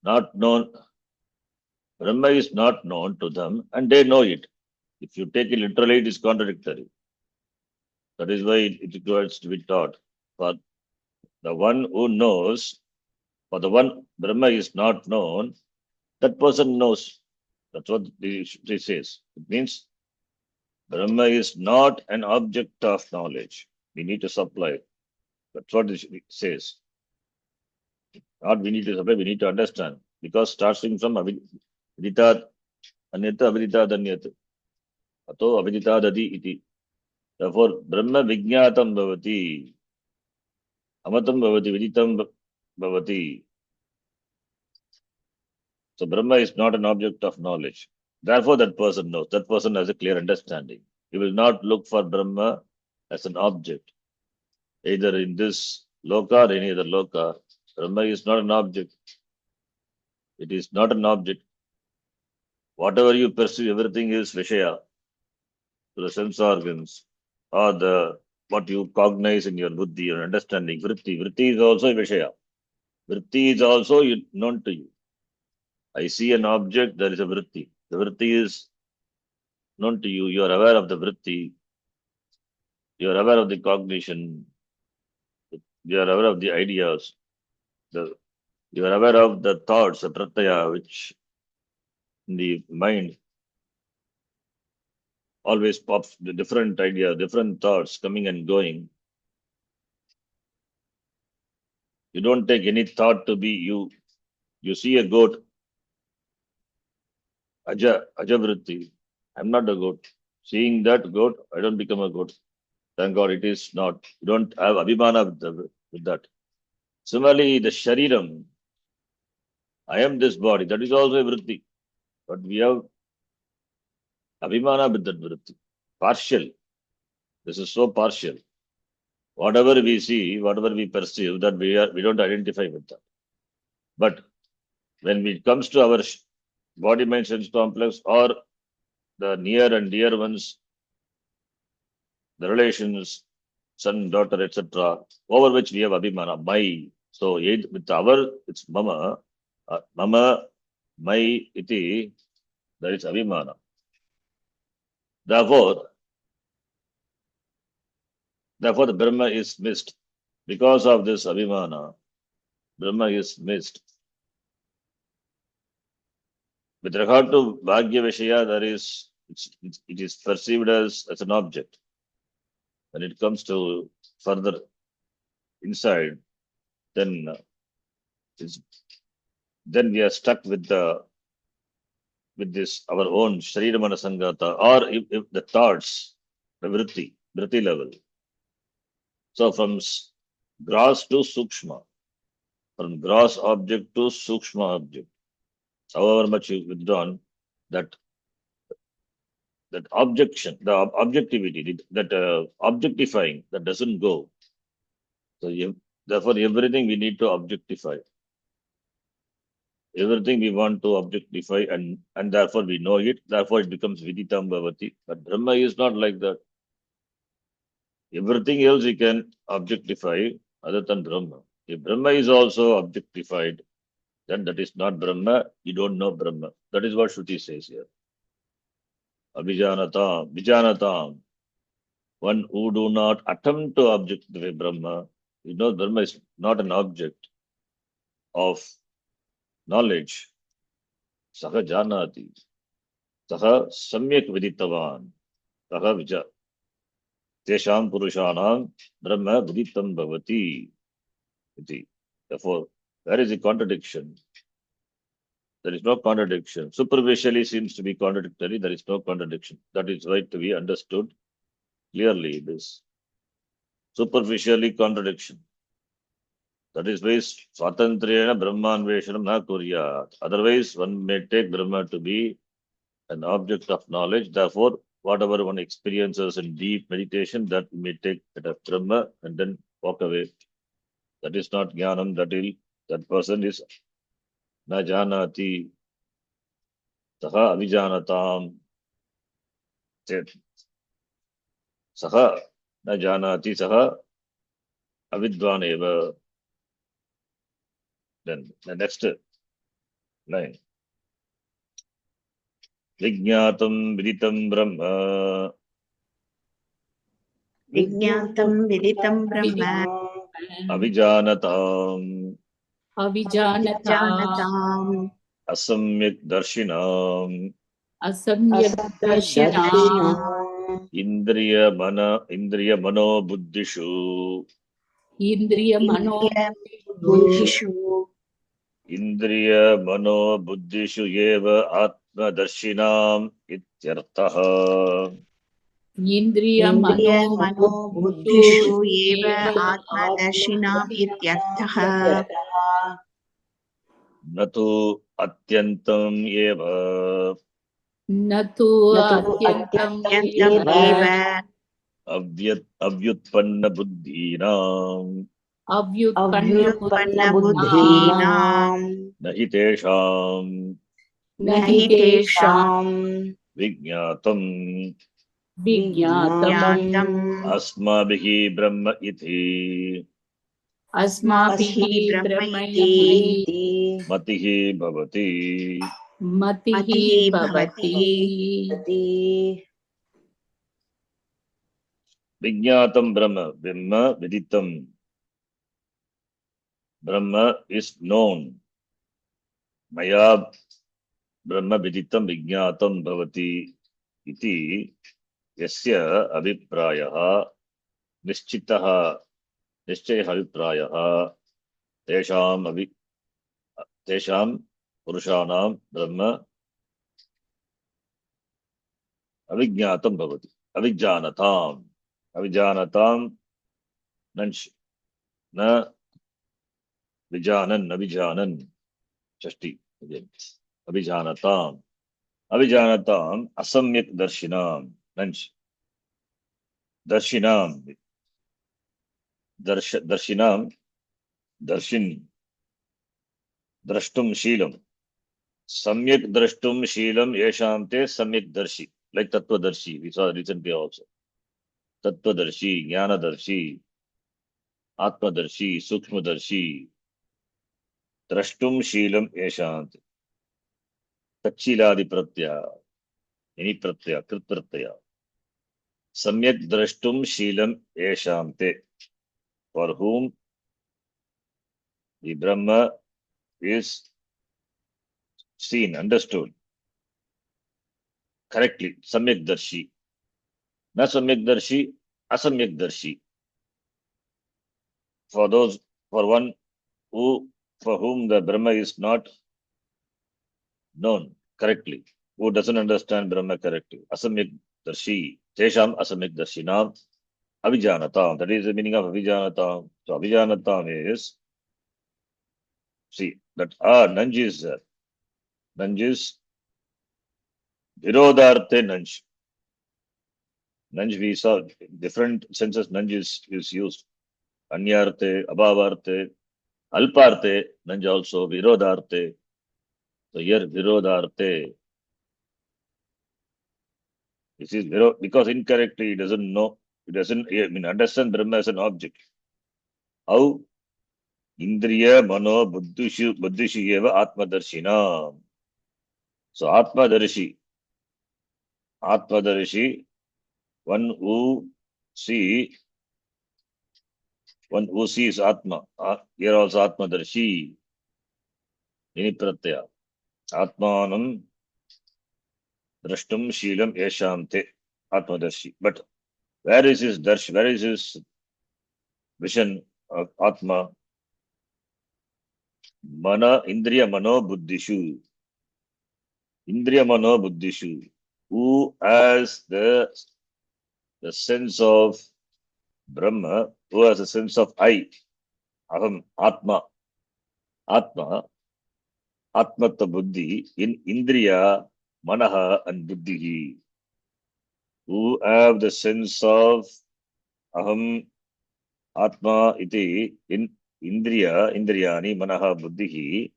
Not known. Brahma is not known to them and they know it. If you take it literally, it is contradictory. That is why it requires to be taught. For the one who knows, for the one Brahma is not known, that person knows. That's what the Shruti says. It means Brahma is not an object of knowledge. We need to supply. That's what it says. Not we need to supply, we need to understand. Because starting from avidita, anyata avidita danyat. Ato avidita dadi iti. Therefore, Brahma vijñātam bhavati. Amatam bhavati, viditam bhavati. So Brahma is not an object of knowledge. Therefore, that person knows. That person has a clear understanding. He will not look for Brahma as an object, either in this loka or any other loka. Brahma is not an object. It is not an object. Whatever you perceive, everything is Vishaya, to the sense organs, or the what you cognize in your buddhi, your understanding. Vritti. Vritti is also Vishaya. Vritti is also known to you. I see an object, there is a vritti. The vritti is known to you. You are aware of the vritti. You are aware of the cognition. You are aware of the ideas. You are aware of the thoughts, the pratyaya, which in the mind always pops the different idea, different thoughts coming and going. You don't take any thought to be you. You see a goat, ajavritti. I'm not a goat. Seeing that goat, I don't become a goat. Thank God it is not. You don't have abhimana with that. Similarly, the shariram, I am this body, that is also a vritti. But we have abhimana with that vritti. Partial. This is so partial. Whatever we see, whatever we perceive, that we don't identify with that. But when it comes to our body mind sense complex or the near and dear ones, the relations, son, daughter, etc., over which we have abhimana, my. So with our, it's mama, mama, my iti, there is abhimana. Therefore, the Brahma is missed. Because of this abhimana, Brahma is missed. With regard to Bhagya Vishaya, it is perceived as an object. When it comes to further inside, then we are stuck with this our own Sharira Manasangata, or if the thoughts, the vritti level. So from gross to sukshma, from gross object to sukshma object, however much you withdrawn, that objection, the objectivity, that objectifying, that doesn't go. So therefore, everything we need to objectify. Everything we want to objectify, and therefore we know it. Therefore, it becomes viditam bhavati. But Brahma is not like that. Everything else you can objectify other than Brahma. If Brahma is also objectified, then that is not Brahma. You don't know Brahma. That is what Shruti says here. Vijanatam. One who do not attempt to objectify Brahma, Brahma is not an object of knowledge. Saha janati. Saha samyak viditavan. Saha vija. Tesham purushanam Brahma viditam bhavati. Therefore, there is a contradiction. There is no contradiction. Superficially seems to be contradictory. There is no contradiction. That is right to be understood clearly. This superficially contradiction. That is why Swatantriyana Brahmanveshanam na kuryat. Otherwise, one may take Brahma to be an object of knowledge. Therefore, whatever one experiences in deep meditation, that we may take it as Brahma and then walk away. That is not jnanam. That person is na janati. Saha avijanatam. Saha na janati. Saha avidvan eva. Then the next line. Vijñātam viditam brahma. Vijñātam viditam brahma. Avijanatam. Avijanatam. Asamyak darshinam. Asamyak darshinam. Indriya Mano Buddhishu. Indriya Mano बुद्धिषु Indriya Mano Buddhishu Eva Atma Darshinam Ityartaha. Indriya इन्द्रिय Mano मनो Buddhishu बुद्धिषु एव eva आत्मदर्शिनाम् इत्यर्थः Natu Atyantam Eva. न तु अत्यन्तं अत्यन्तम् एव एव Avyutpanna Buddhinam. अव्युत्पन्नबुद्धीनां अव्युत्पन्नबुद्धीनाम् Nahi Tesham न न हि हि तेषां तेषाम् Vijñātam विज्ञातम् ज्ञातम् Asmabhihi Brahma Iti अस्माभिः अस्हि ब्रह्म ब्रह्म इति इति Matihi Bhavati. मतिः मतिः भवति भवति Vijñātam Brahma. Brahma Viditam. Brahma is known. Maya Brahma Viditam Vijñātam Bhavati Iti Yasya Abhiprayaha Nischitaha Nischaya Abhiprayaha Tesham Purushanam Brahma Avijñātam Bhavati. Avijjanatam Nansh Na Vijanan Chasti again. Avijjanatam Asamyak Darshinam Nansh Darshinam Darshinam Darshin Drashtum Sheelam Samyak Drashtum Sheelam Yeshante Samyak Darshi, like Tattva Darshi we saw recently also. Tattva Darshi, Jnana Darshi, Atma Darshi, Sukshma Darshi, Drashtum Sheelam Yeshante Tachiladi Pratyaya, any Pratyaya, Krit Pratyaya. Samyak Drashtum Sheelam Yeshante, for whom the Brahma is seen, understood correctly. Samyak Darshi. Na Samyak Darshi, Asamyak Darshi. For one who, for whom the Brahma is not known correctly, who doesn't understand Brahma correctly. Asamyak Darshi, Tesham Asamyak Darshinam, Avijanatam. That is the meaning of Avijanatam. So Avijanatam is, see, that Nanj is Virodharte Nanj. Nanj we saw different senses Nanj is used. Anyarte, Abhavarte, Alparte, Nanj also, Virodharte. So here Virodharte. This is because incorrectly he doesn't know, he doesn't understand Brahma as an object. How? Indriya Mano Buddhishu Eva Atmadarshina. So Atmadarshi, one who sees Atma. Here also Atmadarshi, any pratyaya. Atmanam Drashtum Sheelam Yeshante Atmadarshi. But where is his darsh? Where is his vision of Atma? Indriya Mano Buddhishu. Indriya Mano Buddhishu. Who has the sense of Brahma, who has a sense of I, Aham, Atma, Atmata Buddhi, in Indriya, Manaha and Buddhi, who have the sense of Aham, Atma iti, in Indriyani, Manaha, Buddhi,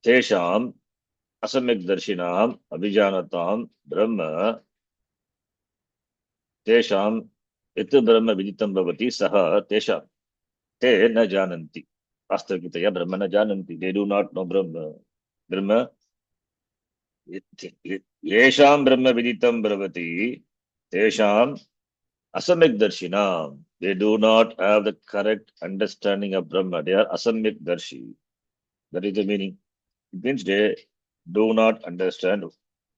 Tesham, Asamyak Darshinam, Abhijanatam, Brahma, Tesham, Itu Brahma Viditam Bhavati, Saha, Tesham, Te na jananti. Vastavikitaya Brahma na jananti. They do not know Brahma. Brahma, Yesham Brahma Viditam Bhavati, Tesham, Asamyak Darshinam. They do not have the correct understanding of Brahma. They are Asamyak Darshi. That is the meaning. It means they do not understand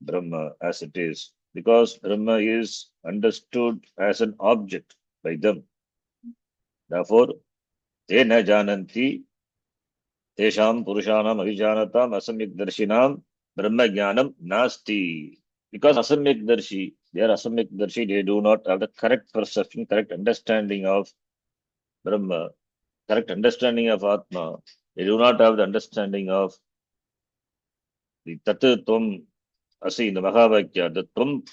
Brahma as it is. because Brahma is understood as an object by them. Therefore, te na jananti tesham purushanam avijanatam asamyak darshinam Brahma jnanam nasti. Because asamyak darshi, they are asamyak darshi, they do not have the correct perception, correct understanding of Brahma, correct understanding of Atma. They do not have the understanding of the Tatu Tvam Asi in the Mahavakya. The Tvam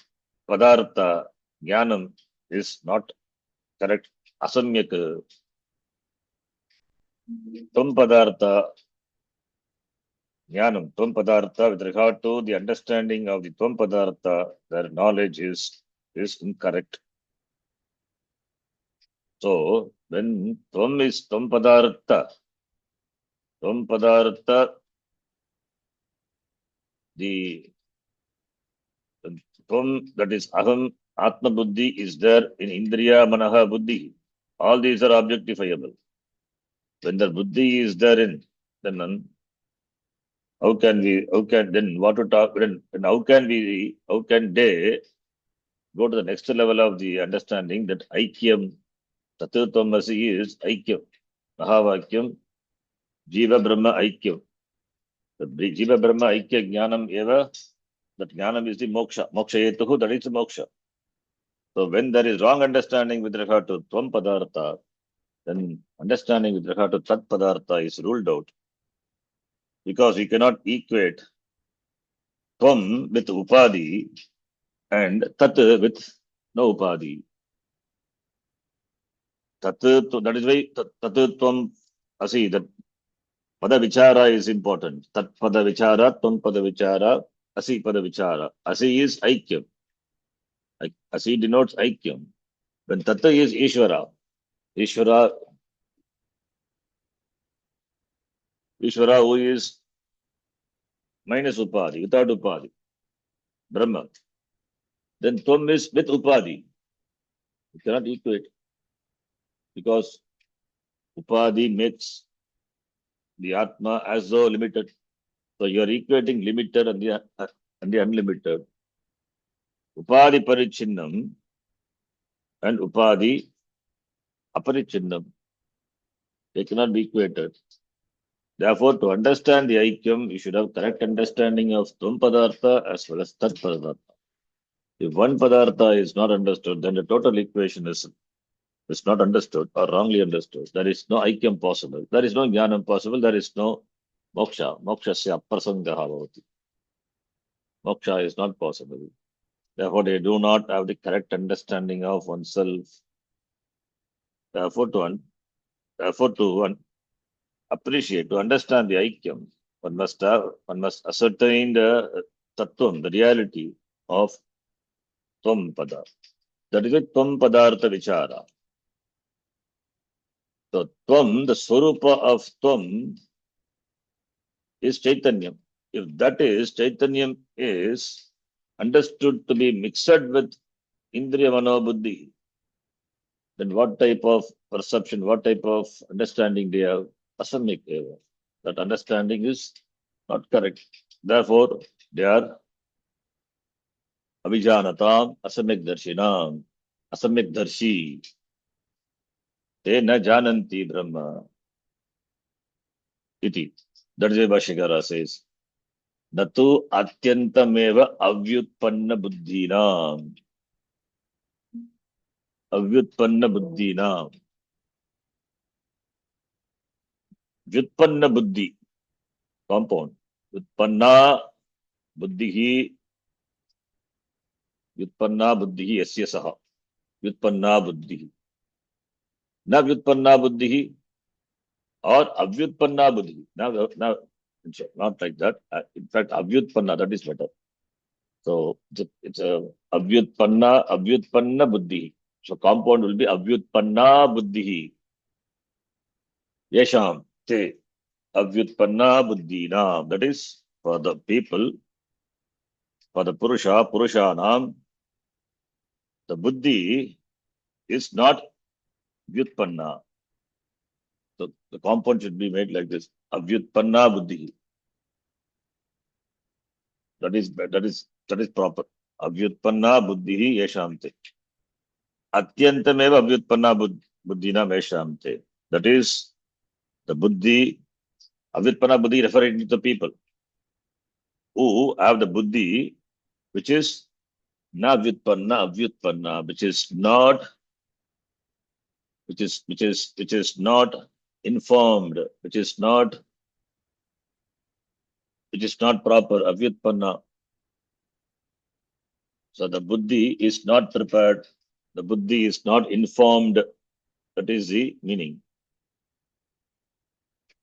Padartha Jnanam is not correct. Asamyak Tvam Padartha Jnanam, Tvam Padartha, with regard to the understanding of the Tvam Padartha, their knowledge is incorrect. So, when Tvam is Tvam Padartha, the Tvam, that is Aham, Atma Buddhi is there in Indriya, Manaha Buddhi. All these are objectifiable. When the Buddhi is therein, then how can, then what to talk, then how can they go to the next level of the understanding that Aikyam, Tattvatamasi is Aikyam, Mahavakyam, Jiva Brahma Aikyam. The Jiva Brahma Aikya Jnanam Eva, that Jnanam is the moksha. Moksha Yetuhu, that is the moksha. So when there is wrong understanding with regard to Tvam Padartha, then understanding with regard to Tat Padartha is ruled out. Because we cannot equate Tvam with Upadi and Tat with no Upadi. That is why Tatutvam Asi, that Pada Vichara is important. Tat Pada Vichara, Tvam Pada Vichara, Asi Pada Vichara. Asi is Aikyam. Asi denotes Aikyam. When Tattva is Ishvara, Ishvara who is minus Upadi, without Upadi, Brahma. Then Tvam is with Upadi. You cannot equate because Upadi makes the Atma as though limited. So you are equating limited and the unlimited. Upadi Parichinnam and Upadi Aparichinnam. They cannot be equated. Therefore, to understand the Aikyam, you should have correct understanding of Tvam Padartha as well as Tat Padartha. If one Padartha is not understood, then the total equation is not understood or wrongly understood. There is no Aikyam possible. There is no Jnanam possible. There is no Moksha. Moksha se aprasangaha bhavati. Moksha is not possible. Therefore, they do not have the correct understanding of oneself. Therefore, to appreciate, to understand the Aikyam, one must ascertain the Tattvam, the reality of Tvam Pada. That is it, Tvam Padartha Vichara. So, Tvam, the Swarupa of Tvam is Chaitanyam. If that is, Chaitanyam is understood to be mixed with Indriya Mano Buddhi, then what type of perception, what type of understanding they have? Asamik eva. That understanding is not correct. Therefore, they are Avijanatam, Asamik Darshinam, Asamik Darshi. Te na jananti Brahma. Iti. That is why Bhashyakara says, Natu Atyantameva Avyutpanna Buddhinam. Avyutpanna Buddhinam. Vyutpanna Buddhi. Compound. Vyutpanna Buddhihi. Vyutpanna Buddhihi Yasya Saha. Vyutpanna Buddhihi. Na Vyutpanna Buddhihi or Avyutpanna Buddhi. Now, not like that. In fact, Avyutpanna, that is better. So it's a Avyutpanna Buddhi. So compound will be Avyutpanna Buddhi. Yesham te Avyutpanna Buddhinam. That is for the people, for the Purushanam, the Buddhi is not Vyutpanna. So the compound should be made like this. Avyutpanna Buddhi. That is proper. अव्युत्पन्ना बुद्धिः येषां ते. Atyantameva avyutpanna buddhina meshamte. That is the buddhi, avyutpanna buddhi referring to the people who have the buddhi which is na avyutpanna, which is not, which is not informed, which is not proper, avyutpanna. So the buddhi is not prepared, the buddhi is not informed. That is the meaning.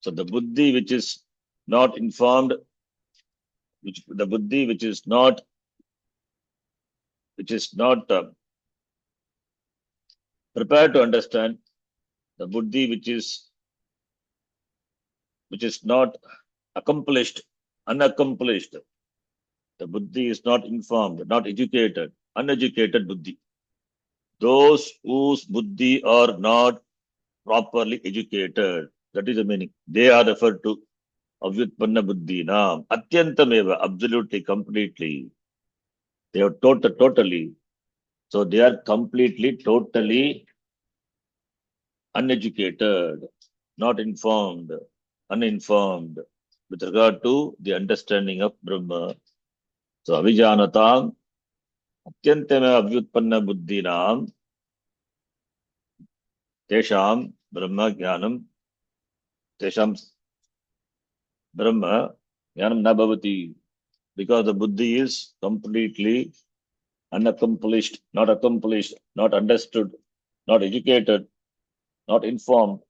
So the buddhi which is not informed, the buddhi which is not prepared to understand, the buddhi which is not accomplished, unaccomplished, the buddhi is not informed, not educated, uneducated buddhi. Those whose buddhi are not properly educated, that is the meaning. They are referred to avyutpanna buddhi nam. Atyantameva, absolutely, completely. They are totally. So they are completely, totally uneducated, not informed, uninformed with regard to the understanding of Brahma. So avijanatam atyantame avyutpanna buddhinam tesham Brahma jnanam tesham Brahma jnanam na bhavati, because the buddhi is completely unaccomplished, not understood, not educated, not informed.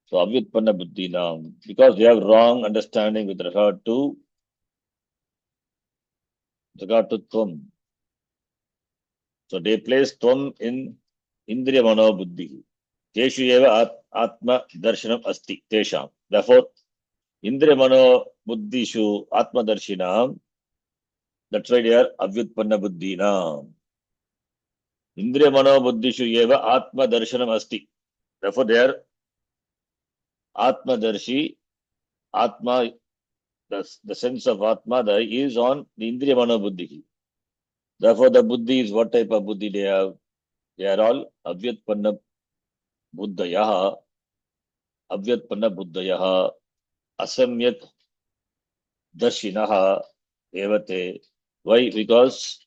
So avyutpanna buddhinam, because they have wrong understanding with regard to tvam. So they place tvam in indriya mano buddhi. Teshu eva atma darshanam asti tesham. Therefore, indriya mano buddhishu atma darshinam. That's why they are avyutpanna buddhinam. Indriya mano buddhishu eva atma darshanam asti. Therefore, they are atma darshi. Atma, the sense of atma is on the indriya mano buddhi. Therefore, the buddhi is what type of buddhi they have? They are all avyatpanna buddhayaha, avyatpanna buddhayaha, asamyak darshinaha, evate. Why? Because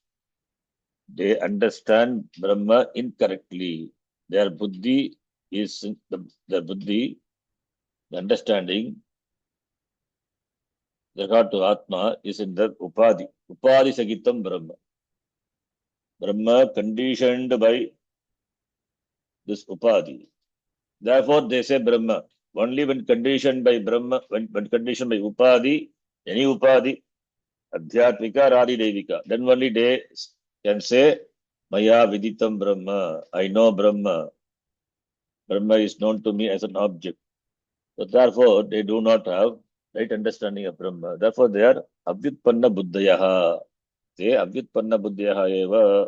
they understand Brahma incorrectly. Their buddhi is the buddhi, the understanding, the regard to Atma is in the Upadhi. Upadhi Sagitam Brahma. Brahma conditioned by this Upadhi. Therefore, they say Brahma. Only when conditioned by Brahma, when conditioned by Upadhi, any Upadhi, Adhyatmika, Radhi Devika, then only they can say, Maya Viditam Brahma. I know Brahma. Brahma is known to me as an object. So therefore, they do not have right understanding of Brahma. Therefore, they are Avyutpanna Buddhayaha. They Avyutpanna Buddhayaha eva,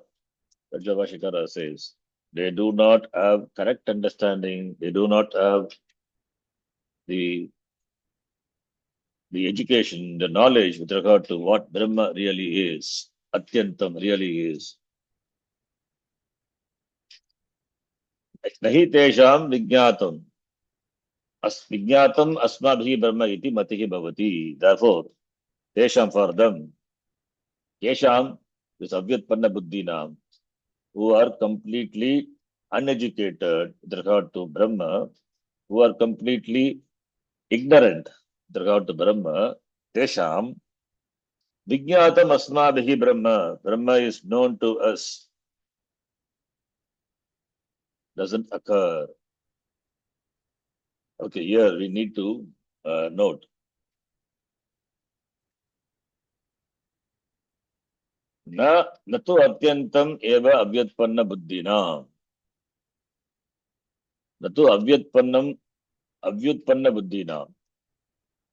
Rajavashikara says. They do not have correct understanding. They do not have the education, the knowledge with regard to what Brahma really is, Atyantam really is. Nahi tesham vijnatam. Vijnatam asmabhi Brahma iti matihi bhavati. Therefore, tesham for them, tesham is avyatpanna buddhinam, who are completely uneducated with regard to Brahma, who are completely ignorant with regard to Brahma, tesham vijnatam asmabhi Brahma. Brahma is known to us, doesn't occur. Okay, here we need to note. न तु अत्यंतम एव अव्युत्पन्न बुद्धिना, न तु अव्युत्पन्न बुद्धिना.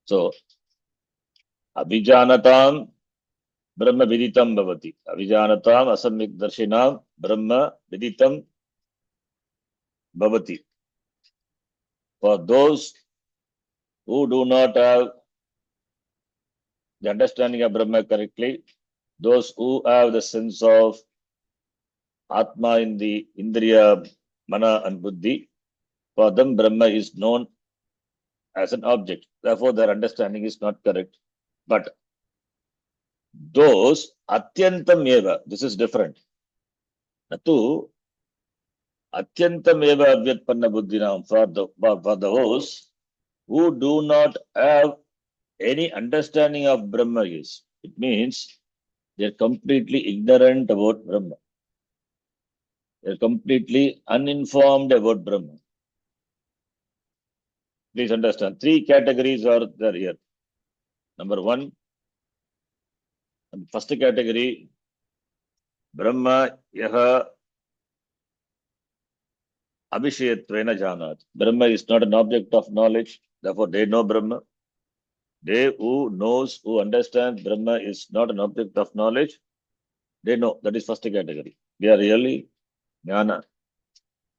So अभिजानताम ब्रह्म विदितम भवति, अभिजानताम असम्यक् दर्शिनाम ब्रह्म विदितम भवति. For those who do not have the understanding of Brahma correctly, those who have the sense of Atma in the Indriya, Mana and Buddhi, for them Brahma is known as an object. Therefore, their understanding is not correct. But those Atyantam Eva, this is different. Natu Atyantam Eva Avyatpanna Buddhinam, for those who do not have any understanding of Brahma is. It means they are completely ignorant about Brahma. They are completely uninformed about Brahma. Please understand, three categories are there here. Number one, first category, Brahma yaha abhishayatvena janat. Brahma is not an object of knowledge, therefore they know Brahma. They who knows, who understands Brahma is not an object of knowledge, they know. That is first category. They are really jnana,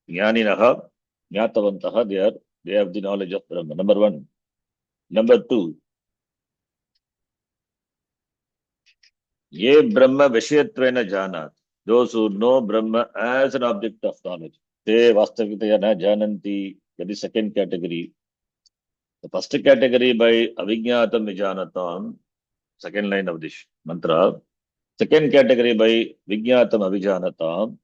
jnaninaha, jnatavantaha, they have the knowledge of Brahma. Number one. Number two, ye Brahma vishayatvena janat. Those who know Brahma as an object of knowledge. Te vastavikataya na jananti. That is second category. The first category by avijñātam vijānatam, second line of this mantra. Second category by vijñātam avijānatam.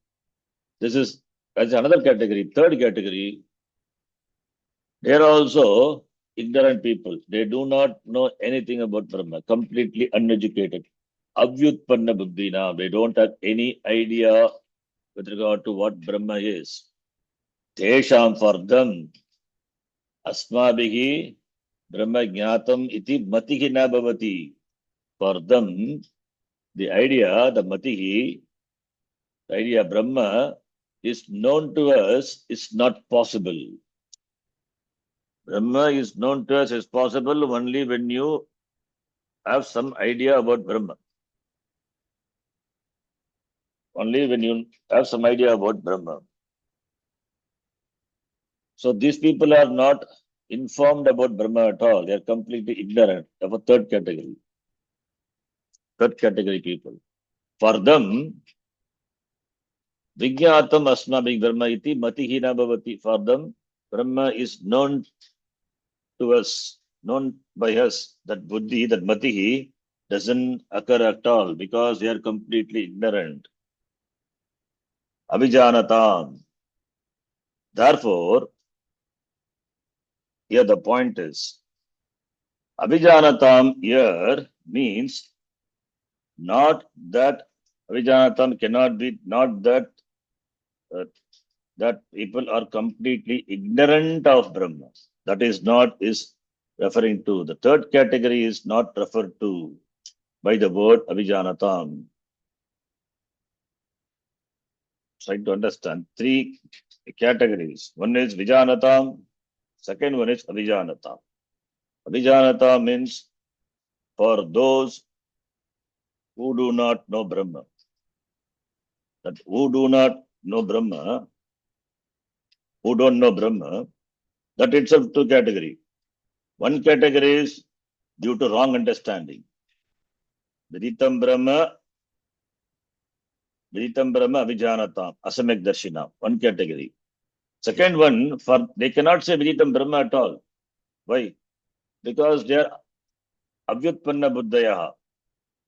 This is as another category. Third category, they are also ignorant people. They do not know anything about Brahma, completely uneducated. Avyutpanna buddhina. They don't have any idea with regard to what Brahma is. Tesham, for them, asmabhihi Brahma jnatam iti matihi na bhavati. For them, the idea, the matihi, the idea Brahma is known to us is not possible. Brahma is known to us is possible only when you have some idea about Brahma. Only when you have some idea about Brahma. So these people are not informed about Brahma at all. They are completely ignorant of a third category. Third category people. For them, Vijñātam asmabhik Brahma iti matihina bhavati. For them, Brahma is known to us, known by us. That buddhi, that matihi doesn't occur at all because they are completely ignorant. Avijanatam. Therefore, here the point is, Avijanatam here means not that Avijanatam cannot be, not that that people are completely ignorant of Brahma. That is not is referring to. The third category is not referred to by the word Avijanatam. Try to understand three categories. One is Vijanatam, second one is Avijanatam. Avijanatam means for those who do not know Brahma. That who do not know Brahma, who don't know Brahma, that itself two category. One category is due to wrong understanding. Viditam Brahma, Avijanatam, Asamyak Darshina. One category. Second one, for they cannot say Viditam Brahma at all. Why? Because they are Avyutpanna Buddhayaha.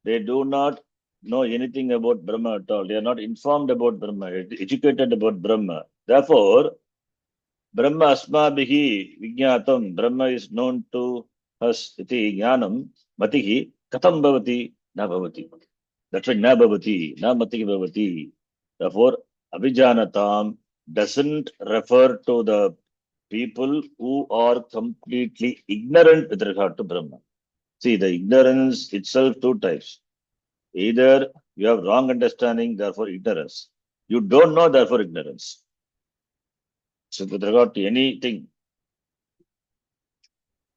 They do not know anything about Brahma at all. They are not informed about Brahma, educated about Brahma. Therefore, Brahma asmabhihi vijñātam. Brahma is known to us. Iti jnanam matihi katam bhavati na bhavati. That's why na bhavati, na matihi bhavati. Therefore, avijanatam doesn't refer to the people who are completely ignorant with regard to Brahma. See, the ignorance itself two types. Either you have wrong understanding, therefore ignorance. You don't know, therefore ignorance. So with regard to anything,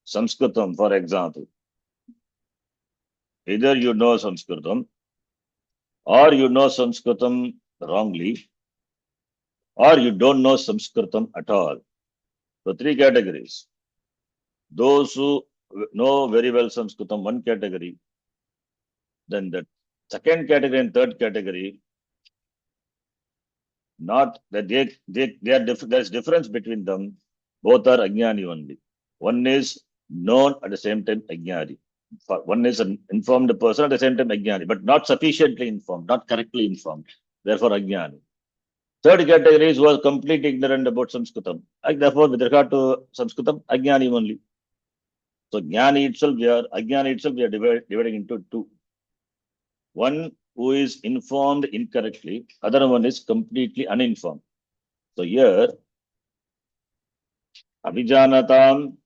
Sanskritam, for example, either you know Sanskritam or you know Sanskritam wrongly or you don't know Sanskritam at all. So three categories. Those who know very well Sanskritam, one category. Then that Second category and third category, not that they are different. There's difference between them. Both are ajnani only. One is known at the same time ajnani. One is an informed person at the same time ajnani, but not sufficiently informed, not correctly informed. Therefore ajnani. Third category is who are completely ignorant about Sanskritam. And therefore, with regard to Sanskritam, ajnani only. So jnani itself, we are dividing into two. One who is informed incorrectly, other one is completely uninformed. So here, abhijanatam,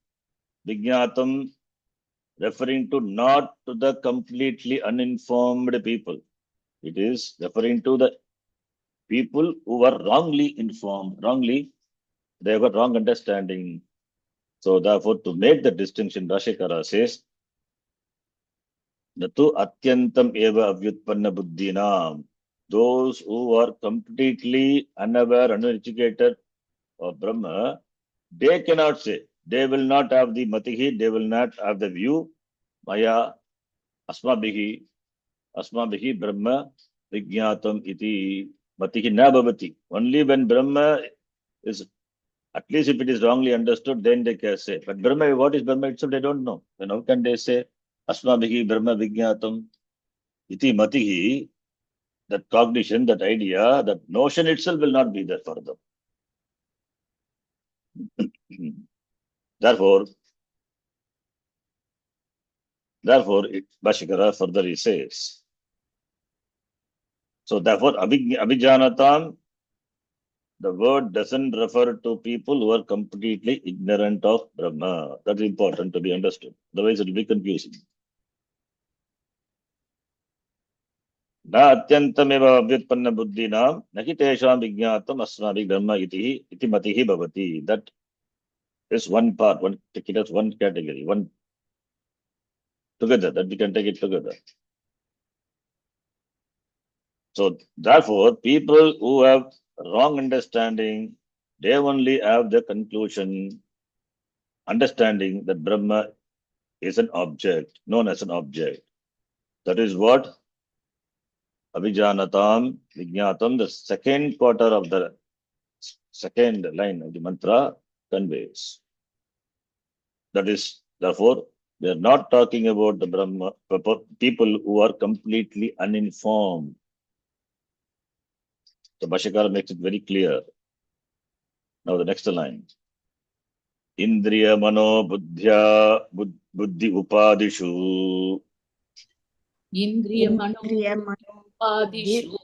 vijnatam, referring to not to the completely uninformed people. It is referring to the people who were wrongly informed, they have got wrong understanding. So therefore, to make the distinction, Rashikara says, Natu atyantam eva avyutpanna buddhinam. Those who are completely unaware, uneducated of Brahma, they cannot say, they will not have the matihi, they will not have the view, maya asmabihi Brahma vijnatam iti matihi na bhavati. Only when Brahma is, at least if it is wrongly understood, then they can say. But Brahma, what is Brahma itself, they don't know. Then how can they say, asmabihi Brahma vijnatam iti matihi, that cognition, that idea, that notion itself will not be there for them. Therefore, Bhashikara further he says, so therefore, abhijanatam, the word doesn't refer to people who are completely ignorant of Brahma. That's important to be understood. Otherwise, it will be confusing. Na atyantameva avyutpanna buddhinam nahi tesham vijnatam asmabhi Brahma iti matihi bhavati. That is one part, take it as one category, one together, that we can take it together. So therefore, people who have wrong understanding, they only have the conclusion, understanding that Brahma is an object, known as an object. That is what Abhijanatam, Vijnatam, the second quarter of the second line of the mantra conveys. That is, therefore, we are not talking about the Brahma, people who are completely uninformed. So Bhashikara makes it very clear. Now the next line. Indriya mano buddhya buddhi upadishu. Indriya mano Indriyamanopadishu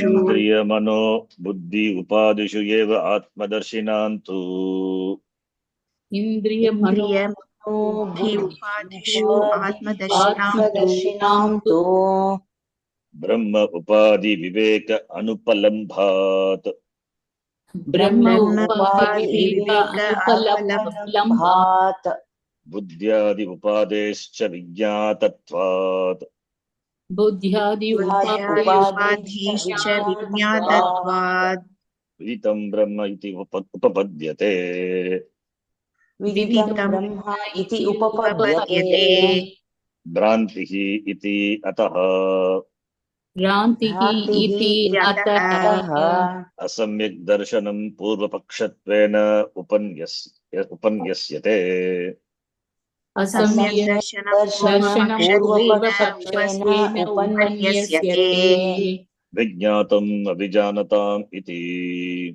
Indriya mano buddhi upadishu eva atmadarsinantu. Indriya mano Indriyamanobuddhi atmadarshinaam atmadarshinaam Brahma upadi viveka anupalambhat. Brahma Brahma upadi viveka apalambhat Buddhyadi upadescha vijñātatvat. Buddhyadi upadhischa vijñātatvad Viditam Brahma iti upapadyate. viditam Brahma iti upapadyate Bhrantihi iti ataha. Rantihi iti ataha Asamyak darshanam purvapakshatvena upanyasyate. samyak asamya darshanam darshanam purvapakshatvena purvapaksheena upanyasyate upanyasyate Vijñātam abhijānatam iti.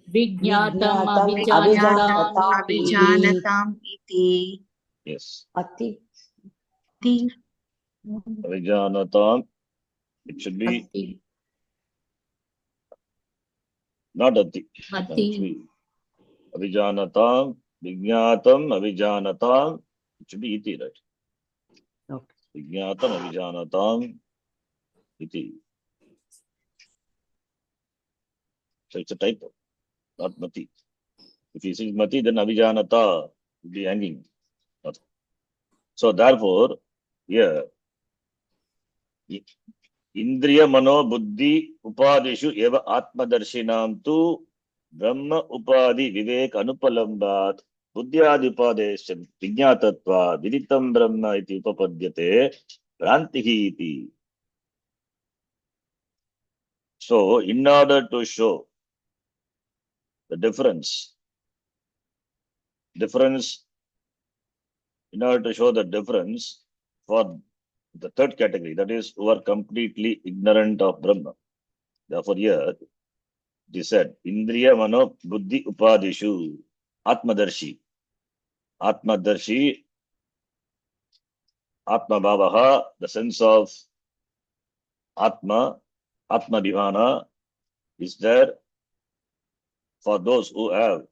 Vijñātam vijñātam abhijanatam iti abhijānatam iti Yes. ati Abhijānatam. It should be ati not ati. ati Abhijanatam, Vijñātam, Abhijanatam. It should be iti, right? Okay. Vijñātam, Abhijanatam, iti. So it's a typo, not mati. If you say mati, then Abhijanata will be hanging. So therefore, here, Indriya mano buddhi upadishu eva atmadarshinam tu Brahma upadi vivek anupalambat buddhyadi upadesha vijñātatva viditam Brahma iti upapadyate. Bhrantihi iti. So, in order to show the difference, in order to show the difference for the third category, that is, who are completely ignorant of Brahma. Therefore, here it is said, Indriya Mano Buddhi Upadishu Atmadarshi. Atmadarshi, Atma Bhavaha, the sense of Atma, Atma Bhivana is there for those who have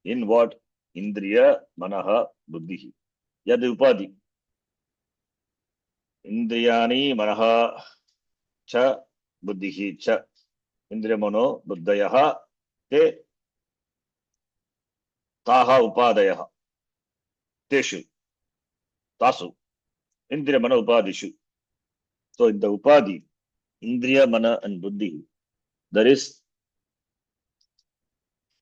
in what? Indriya Manaha Buddhi. Yad Upadi. Indriyani Manaha Cha Buddhi Cha. Indriya Mano Buddhayaha Te Taha Upadayaha. Teshu. Tasu. Indriya Mana Upadishu. So in the Upadi, Indriya, Mana and Buddhi, there is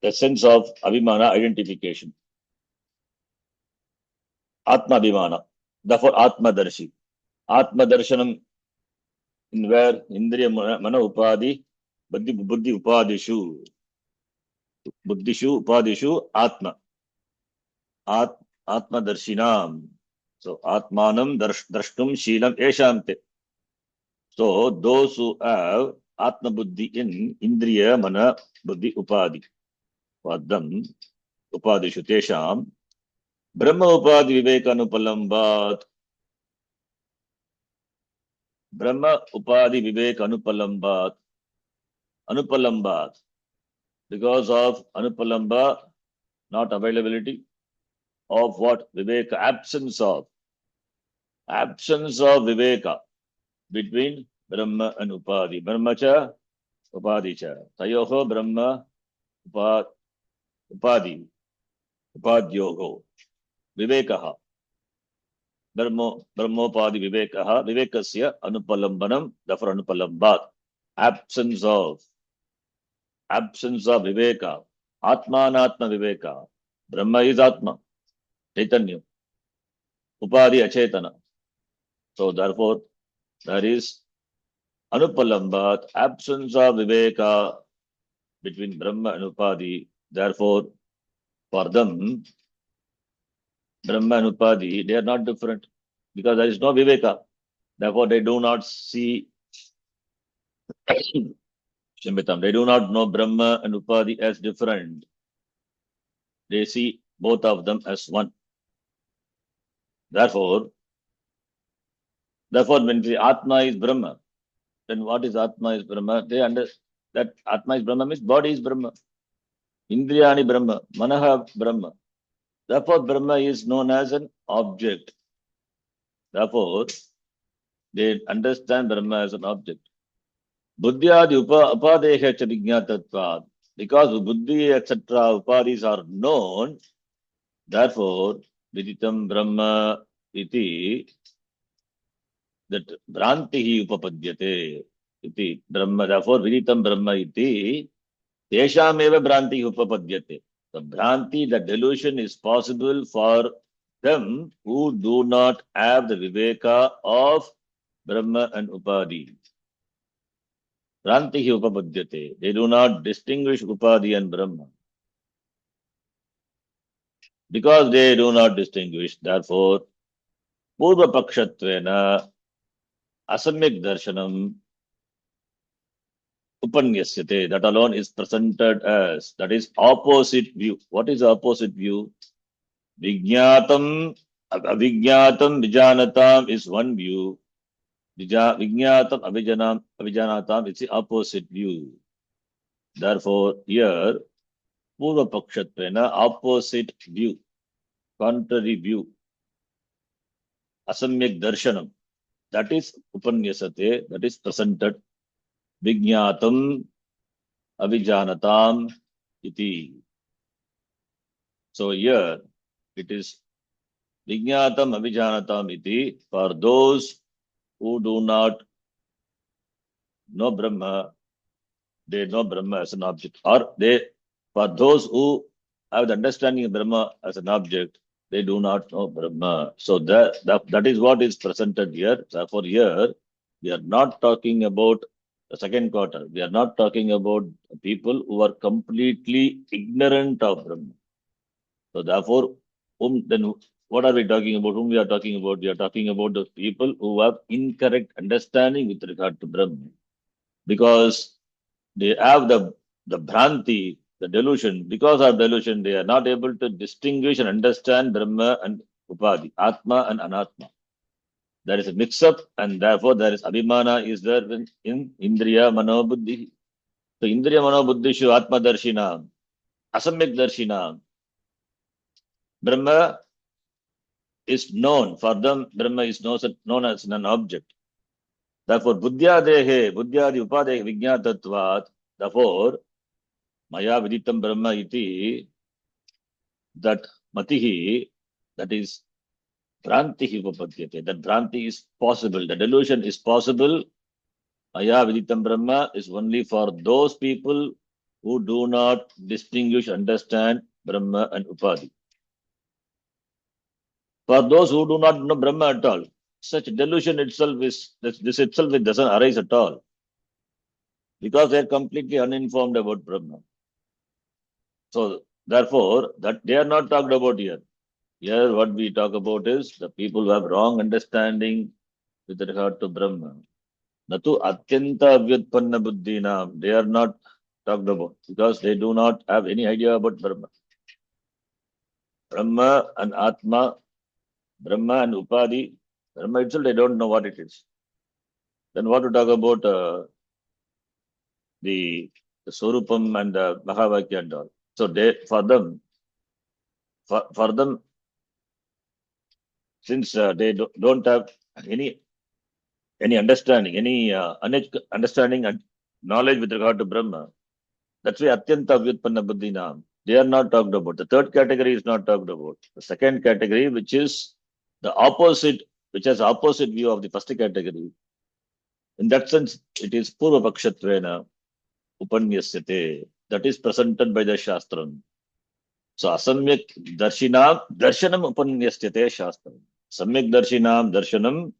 the sense of Abhimana identification. Atma Abhimana. Therefore, Atma Darshi. Atma Darshanam in where Indriya, Mana Upadi, Buddhi Upadishu. Buddhishu Upadishu Atma. Atma Darshinam. So Atmanam Drashtum Sheelam Eshamte. So those who have Atma Buddhi in Indriya, Mana, Buddhi Upadi. For them, Upadishu Tesham, Brahma Upadi Vivekanupalambat. Brahma Upadi Vivekanupalambat. Anupalambat. Because of Anupalamba, not availability of what? Viveka, absence of Viveka between Brahma and Upadi. Brahmacha, Upadicha. Tayoho Brahma Upadi. Upadyogo. Vivekaha. Brahmopadi Vivekaha. Vivekasya Anupalambanam. Therefore Anupalambat. Absence of Viveka. Atmanatma Viveka. Brahma is Atma. Chaitanya. Upadi Achetana. So therefore, there is Anupalambat, absence of Viveka between Brahma and Upadi. Therefore, for them, Brahma and Upadi, they are not different because there is no Viveka. Therefore, they do not see Shamitam. They do not know Brahma and Upadi as different. They see both of them as one. Therefore, when the Atma is Brahma, then what is Atma is Brahma? They understand that Atma is Brahma means body is Brahma. Indriyani Brahma, Manaha Brahma. Therefore, Brahma is known as an object. Therefore, they understand Brahma as an object. Buddhyadi upadeha cha vijñātatvad. Because Buddhi, etc., upadis are known, therefore, viditam Brahma iti, that Bhrantihi upapadyate iti Brahma. Therefore, viditam Brahma iti, teshameva Bhrantihi upapadyate. The Bhranti, the delusion is possible for them who do not have the Viveka of Brahma and Upadi. Bhrantihi upapadyate. They do not distinguish Upadi and Brahma. Because they do not distinguish, therefore, Purva Pakshatvena Asamyak Darshanam Upanyasyate. That alone is presented as, that is opposite view. What is opposite view? Vijñātam, Avijñātam, Vijanatam is one view. Vijñātam, Avijanatam is the opposite view. Therefore, here, Purva Pakshatvena, opposite view, contrary view. Asamyak Darshanam. That is Upanyasate, that is presented. Vijñātam, Avijanatam, iti. So here, it is Vijñātam, Avijanatam, iti, for those who do not know Brahma, they know Brahma as an object. Or for those who have the understanding of Brahma as an object, They do not know Brahma. So that is what is presented here. Therefore, here we are not talking about the second quarter. We are not talking about people who are completely ignorant of Brahma. So therefore, then what are we talking about? Whom we are talking about? We are talking about the people who have incorrect understanding with regard to Brahma, because they have the bhranti, the delusion. Because of delusion, they are not able to distinguish and understand Brahma and Upadhi, Atma and Anatma. There is a mix-up, and therefore there is Abhimana is there in Indriya Manobuddhi. So Indriya Manobuddhishu Atma Darshina, Asamyak Darshina, Brahma is known. For them, Brahma is known as an object. Therefore, Buddhyadehe, Buddhyadi Upadehe Vijñātatvat, therefore, Maya Viditam Brahma iti, that Matihi, that is Bhrantihi Upapadyate, that Bhranti is possible, the delusion is possible. Maya Viditam Brahma is only for those people who do not distinguish, understand Brahma and Upadhi. For those who do not know Brahma at all, such delusion itself this itself it doesn't arise at all, because they are completely uninformed about Brahma. So therefore, that they are not talked about here. Here, what we talk about is the people who have wrong understanding with regard to Brahma. Natu atyanta avyatpanna buddhina, they are not talked about because they do not have any idea about Brahma. Brahma and Atma, Brahma and Upadhi, Brahma itself, they don't know what it is. Then what to talk about the Swarupam and the Mahavakya and all. So they, for them, since they don't have any understanding, any understanding and knowledge with regard to Brahma, that's why Atyanta Vyutpanna Buddhina, they are not talked about. The third category is not talked about. The second category, which is the opposite, which has opposite view of the first category. In that sense, it is Purva Pakshatvena Upanyasyate. That is presented by the Shastram. So Asamyak Darshinam Darshanam Upanyasyate Shastram. Samyak Darshinam Darshanam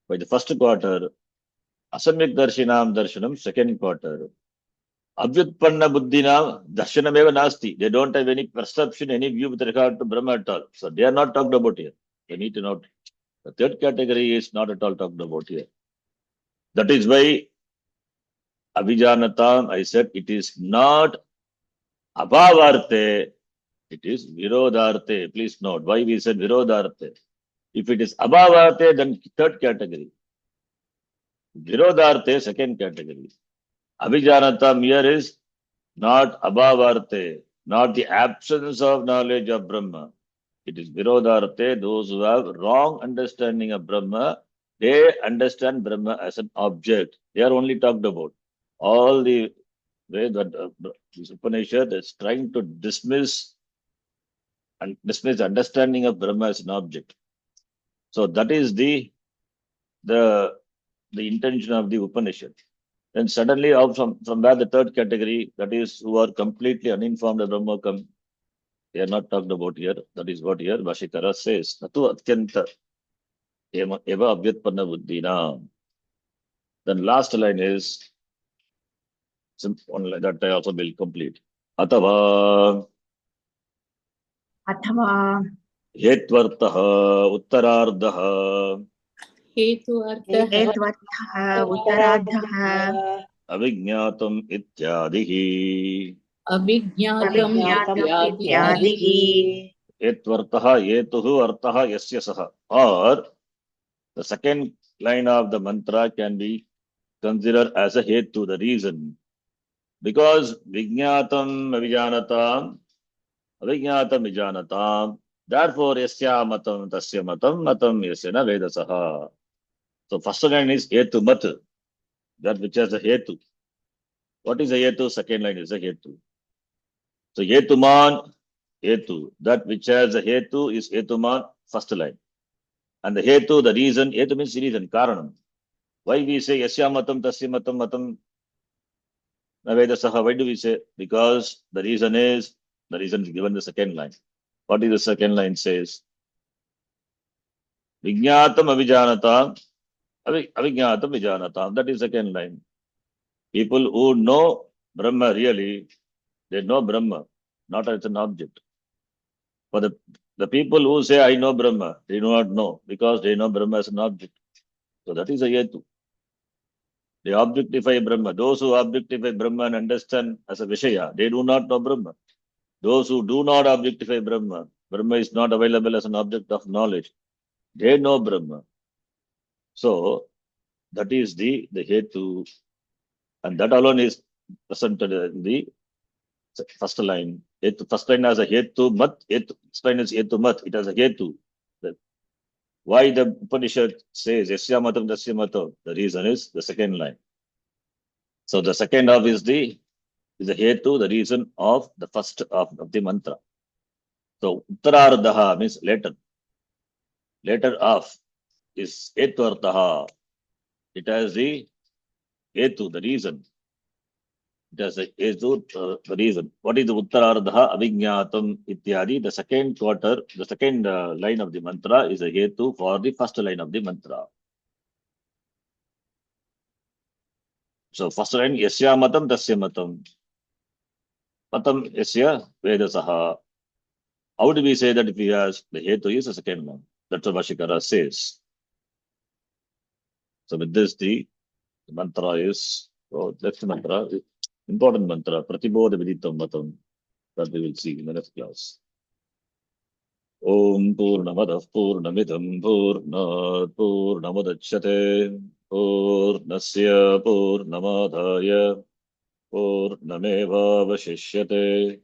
by the first quarter. Asamyak Darshinam Darshanam second quarter. Avyutpanna Buddhina Darshanameva Nasti. They don't have any perception, any view with regard to Brahma at all. So they are not talked about here. They need to note. The third category is not at all talked about here. That is why Abhijanatam, I said, it is not Abhavarte, it is Virodharte. Please note why we said Virodharte. If it is Abhavarte, then third category. Virodharte, second category. Abhijanatam here is not Abhavarte, not the absence of knowledge of Brahma. It is Virodharte, those who have wrong understanding of Brahma, they understand Brahma as an object. They are only talked about. All the way that this Upanishad is trying to dismiss understanding of Brahma as an object. So that is the intention of the Upanishad. Then suddenly, from where the third category, that is who are completely uninformed of Brahma, come, they are not talked about here. That is what here Vashikara says. Natu atyanta eva avyatpanna buddhina. Then last line is one line that I also will complete. Atava अथवा hetvartah uttarardhah हेतु अर्थः हेत्वर्थः उत्तरार्धः avijñātam ityadihi. अभिज्ञातम् अभिज्ञातम् इत्यादि इत्यादिः Etvartah yetuhu artah yasya saha. Or the second line of the mantra can be considered as a hetu, the reason. Because vijñātam avijanatam, avijñātam vijanatam, therefore yasya matam tasya matam matam yasyana vedasaha. So first line is hetu mat, that which has a hetu. What is a hetu? Second line is a hetu. So hetuman, hetu, that which has a hetu is hetuman, first line. And the hetu, the reason, hetu means reason, karanam. Why we say yasya matam tasya matam matam navedasaha? Why do we say? Because the reason is given in the second line. What is the second line says? Vijnatam avijanatam. Avijnatam vijanatam. That is second line. People who know Brahma really, they know Brahma, not as an object. For the people who say, I know Brahma, they do not know because they know Brahma as an object. So that is a hetu. They objectify Brahma. Those who objectify Brahma and understand as a Vishaya, they do not know Brahma. Those who do not objectify Brahma, Brahma is not available as an object of knowledge. They know Brahma. So that is the hetu, and that alone is presented in the first line. First line has a hetu mat. First line is hetu mat. It has a hetu. Why the Upanishad says Yasya matam tasya matam? The reason is the second line. So the second half is the hetu, the reason of the first half of the mantra. So uttarardaha means later. Later half is etvartaha. It has the hetu, the reason. It has a hetu, the reason. What is the uttarardaha avijñātam ityadi? The second quarter, the second line of the mantra is a hetu for the first line of the mantra. So first line, yasya matam tasya matam. Matam yasya vedasaha. How do we say that if he has the hetu is the second one? That's what Vashikara says. So with this, the mantra is, next mantra, important mantra, Pratibodha Viditam Matam, that we will see in the next class. Om Purnamadah Purnamidam Purnat Purnamadachyate Purnasya Purnamadhaya Purnameva Vashishyate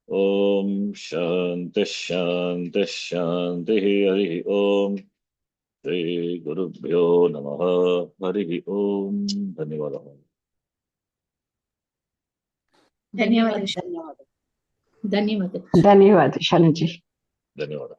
Om Shanti Shanti Shanti Hari Om Shri Gurubhyo Namaha Hari Om. Dhanyavadah. ಧನ್ಯವಾದ ಧನ್ಯವಾದ. ಧನ್ಯವಾದ ಶಾನುಜಿ. ಧನ್ಯವಾದ.